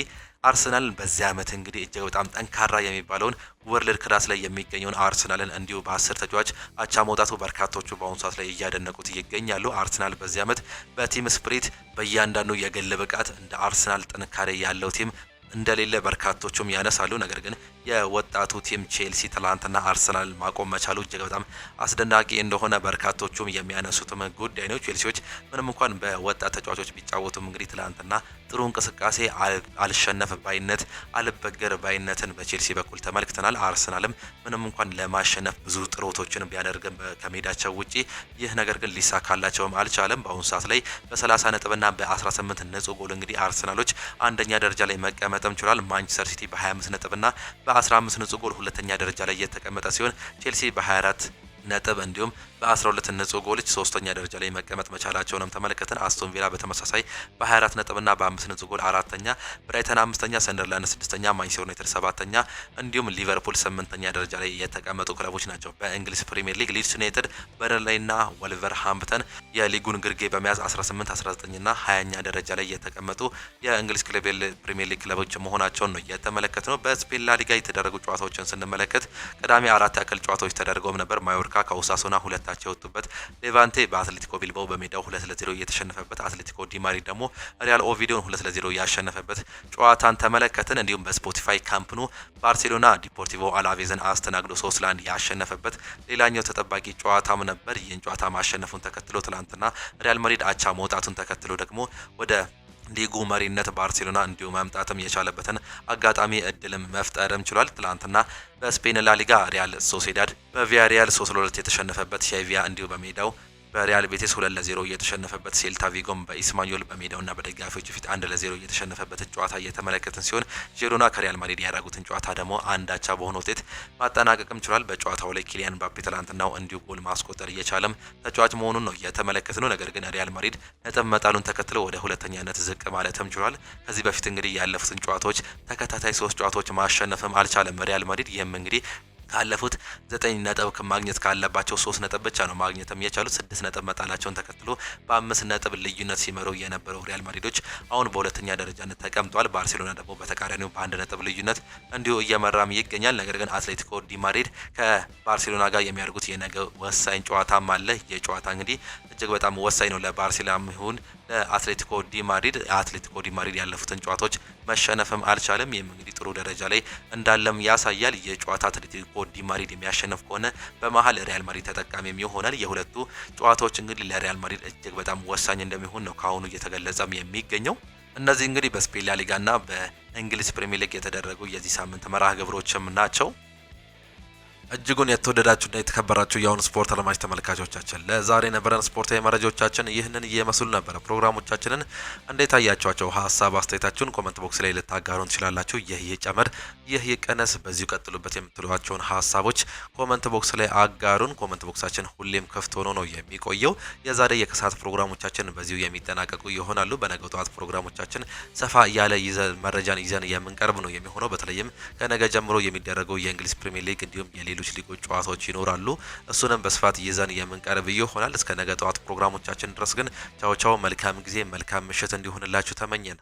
አርሰናልን በዚህ ዓመት እንግዲህ እጅግ በጣም ጠንካራ የሚባለውን ወርልድ ክላስ ላይ የሚገኘውን አርሰናልን እንዲሁ በ10 ተጫዋች አቻ መውጣቱ በርካቶቹ በአሁኑ ሰዓት ላይ እያደነቁት ይገኛሉ። አርሰናል በዚህ ዓመት በቲም ስፕሪት በእያንዳንዱ የግል ብቃት እንደ አርሰናል ጥንካሬ ያለው ቲም እንደሌለ በርካቶቹም ያነሳሉ። ነገር ግን የወጣቱ ቲም ቼልሲ ትላንትና አርሰናል ማቆም መቻሉ እጅግ በጣም አስደናቂ እንደሆነ በርካቶቹም የሚያነሱትም ጉዳይ ነው። ቼልሲዎች ምንም እንኳን በወጣት ተጫዋቾች ቢጫወቱም እንግዲህ ትላንትና ጥሩ እንቅስቃሴ፣ አልሸነፍ ባይነት፣ አልበገር ባይነትን በቼልሲ በኩል ተመልክተናል። አርሰናልም ምንም እንኳን ለማሸነፍ ብዙ ጥረቶችን ቢያደርግም ከሜዳቸው ውጪ ይህ ነገር ግን ሊሳካላቸውም አልቻለም። በአሁኑ ሰዓት ላይ በ30 ነጥብና በ18 ንጹህ ጎል እንግዲህ አርሰናሎች አንደኛ ደረጃ ላይ መቀመጥም ችሏል። ማንቸስተር ሲቲ በ25 ነጥብና በ15 ንጹህ ጎል ሁለተኛ ደረጃ ላይ የተቀመጠ ሲሆን ቼልሲ በ24 ነጥብ እንዲሁም በ12 ንጹህ ጎሎች ሶስተኛ ደረጃ ላይ መቀመጥ መቻላቸውንም ተመለከትን። አስቶን ቪላ በተመሳሳይ በ24 ነጥብና በ5 ንጹህ ጎል አራተኛ፣ ብራይተን አምስተኛ፣ ሰንደርላንድ ስድስተኛ፣ ማንቸስተር ዩናይትድ ሰባተኛ እንዲሁም ሊቨርፑል ስምንተኛ ደረጃ ላይ የተቀመጡ ክለቦች ናቸው። በእንግሊዝ ፕሪሚየር ሊግ ሊድስ ዩናይትድ፣ በርንሌይና ወልቨርሃምፕተን የሊጉን ግርጌ በመያዝ 18፣ 19ና 20ኛ ደረጃ ላይ የተቀመጡ የእንግሊዝ ፕሪሚየር ሊግ ክለቦች መሆናቸውን ነው የተመለከትነው። በስፔን ላ ሊጋ የተደረጉ ጨዋታዎችን ስንመለከት ቅዳሜ 4 ያክል ጨዋታዎች ተደርገውም ነበር። ማዮርካ ከኡሳሱና ሁለታቸው የወጡበት፣ ሌቫንቴ በአትሌቲኮ ቢልባኦ በሜዳው 2-0 የተሸነፈበት፣ አትሌቲኮ ዲማሪ ደግሞ ሪያል ኦቪዲዮን 2-0 ያሸነፈበት ጨዋታን ተመለከትን። እንዲሁም በስፖቲፋይ ካምፕኑ ባርሴሎና ዲፖርቲቮ አላቬዝን አስተናግዶ 3-1 ያሸነፈበት ሌላኛው ተጠባቂ ጨዋታም ነበር። ይህን ጨዋታ ማሸነፉን ተከትሎ ትላንትና ሪያል ማድሪድ አቻ መውጣቱን ተከትሎ ደግሞ ወደ ሊጉ መሪነት ባርሴሎና እንዲሁ መምጣትም የቻለበትን አጋጣሚ እድልም መፍጠርም ችሏል። ትላንትና በስፔን ላሊጋ ሪያል ሶሴዳድ በቪያሪያል 3-2 የተሸነፈበት፣ ሼቪያ እንዲሁ በሜዳው በሪያል ቤቲስ 2-0 የተሸነፈበት፣ ሴልታ ቪጎም በኢስማኞል በሜዳውና በደጋፊዎቹ ፊት 1-0 የተሸነፈበትን ጨዋታ እየተመለከትን ሲሆን ጂሮና ከሪያል ማድሪድ ያደረጉትን ጨዋታ ደግሞ አንዳቻ በሆነ ውጤት ማጠናቀቅም ችሏል። በጨዋታው ላይ ኪሊያን ምባፔ ትላንትናው እንዲሁ ጎል ማስቆጠር እየቻለም ተጫዋች መሆኑን ነው እየተመለከትነው። ነገር ግን ሪያል ማድሪድ ነጥብ መጣሉን ተከትሎ ወደ ሁለተኛነት ዝቅ ማለትም ችሏል። ከዚህ በፊት እንግዲህ ያለፉትን ጨዋታዎች ተከታታይ 3 ጨዋታዎች ማሸነፍም አልቻለም ሪያል ማድሪድ። ይህም እንግዲህ ካለፉት 9 ነጥብ ማግኘት ካለባቸው 3 ነጥብ ብቻ ነው ማግኘትም የቻሉት። 6 ነጥብ መጣላቸውን ተከትሎ በ5 ነጥብ ልዩነት ሲመሩ የነበረው ሪያል ማድሪዶች አሁን በሁለተኛ ደረጃነት ተቀምጧል። ባርሴሎና ደግሞ በተቃራኒው በ1 ነጥብ ልዩነት እንዲሁ እየመራም ይገኛል። ነገር ግን አትሌቲኮ ዲ ማድሪድ ከባርሴሎና ጋር የሚያደርጉት የነገ ወሳኝ ጨዋታም አለ። የጨዋታ እንግዲህ እጅግ በጣም ወሳኝ ነው ለባርሴሎናም ይሁን ለአትሌቲኮ ዲ ማድሪድ። አትሌቲኮ ዲ ማድሪድ ያለፉትን ጨዋታዎች መሸነፍም አልቻለም። ይህም እንግዲህ ጥሩ ደረጃ ላይ እንዳለም ያሳያል። የጨዋታ አትሌቲኮ ዲማሪድ የሚያሸንፍ ከሆነ በመሀል ሪያል ማድሪድ ተጠቃሚ ይሆናል። የሁለቱ ጨዋታዎች እንግዲህ ለሪያል ማድሪድ እጅግ በጣም ወሳኝ እንደሚሆን ነው ካሁኑ እየተገለጸም የሚገኘው። እነዚህ እንግዲህ በስፔን ላሊጋና በእንግሊዝ ፕሪሚየር ሊግ የተደረጉ የዚህ ሳምንት መርሃ ግብሮችም ናቸው። እጅጉን የተወደዳችሁና የተከበራችሁ የአሁኑ ስፖርት አለማች ተመልካቾቻችን ለዛሬ የነበረን ስፖርታዊ መረጃዎቻችን ይህንን እየመስሉ ነበር። ፕሮግራሞቻችንን እንዴት አያችኋቸው? ሀሳብ አስተያየታችሁን ኮመንት ቦክስ ላይ ልታጋሩን ትችላላችሁ። ይህ ይጨመር፣ ይህ ይቀነስ፣ በዚሁ ቀጥሉበት የምትሏቸውን ሀሳቦች ኮመንት ቦክስ ላይ አጋሩን። ኮመንት ቦክሳችን ሁሌም ክፍት ሆኖ ነው የሚቆየው። የዛሬ የከሰዓት ፕሮግራሞቻችን በዚሁ የሚጠናቀቁ ይሆናሉ። በነገው ጠዋት ፕሮግራሞቻችን ሰፋ ያለ መረጃን ይዘን የምንቀርብ ነው የሚሆነው። በተለይም ከነገ ጀምሮ የሚደረገው የእንግሊዝ ፕሪሚየር ሊግ እንዲሁም ሌሎች ሊጎች ጨዋታዎች ይኖራሉ። እሱንም በስፋት ይዘን የምንቀርብ ይሆናል። እስከ ነገ ጠዋት ፕሮግራሞቻችን ድረስ ግን ቻው ቻው፣ መልካም ጊዜ፣ መልካም ምሽት እንዲሆንላችሁ ተመኘን።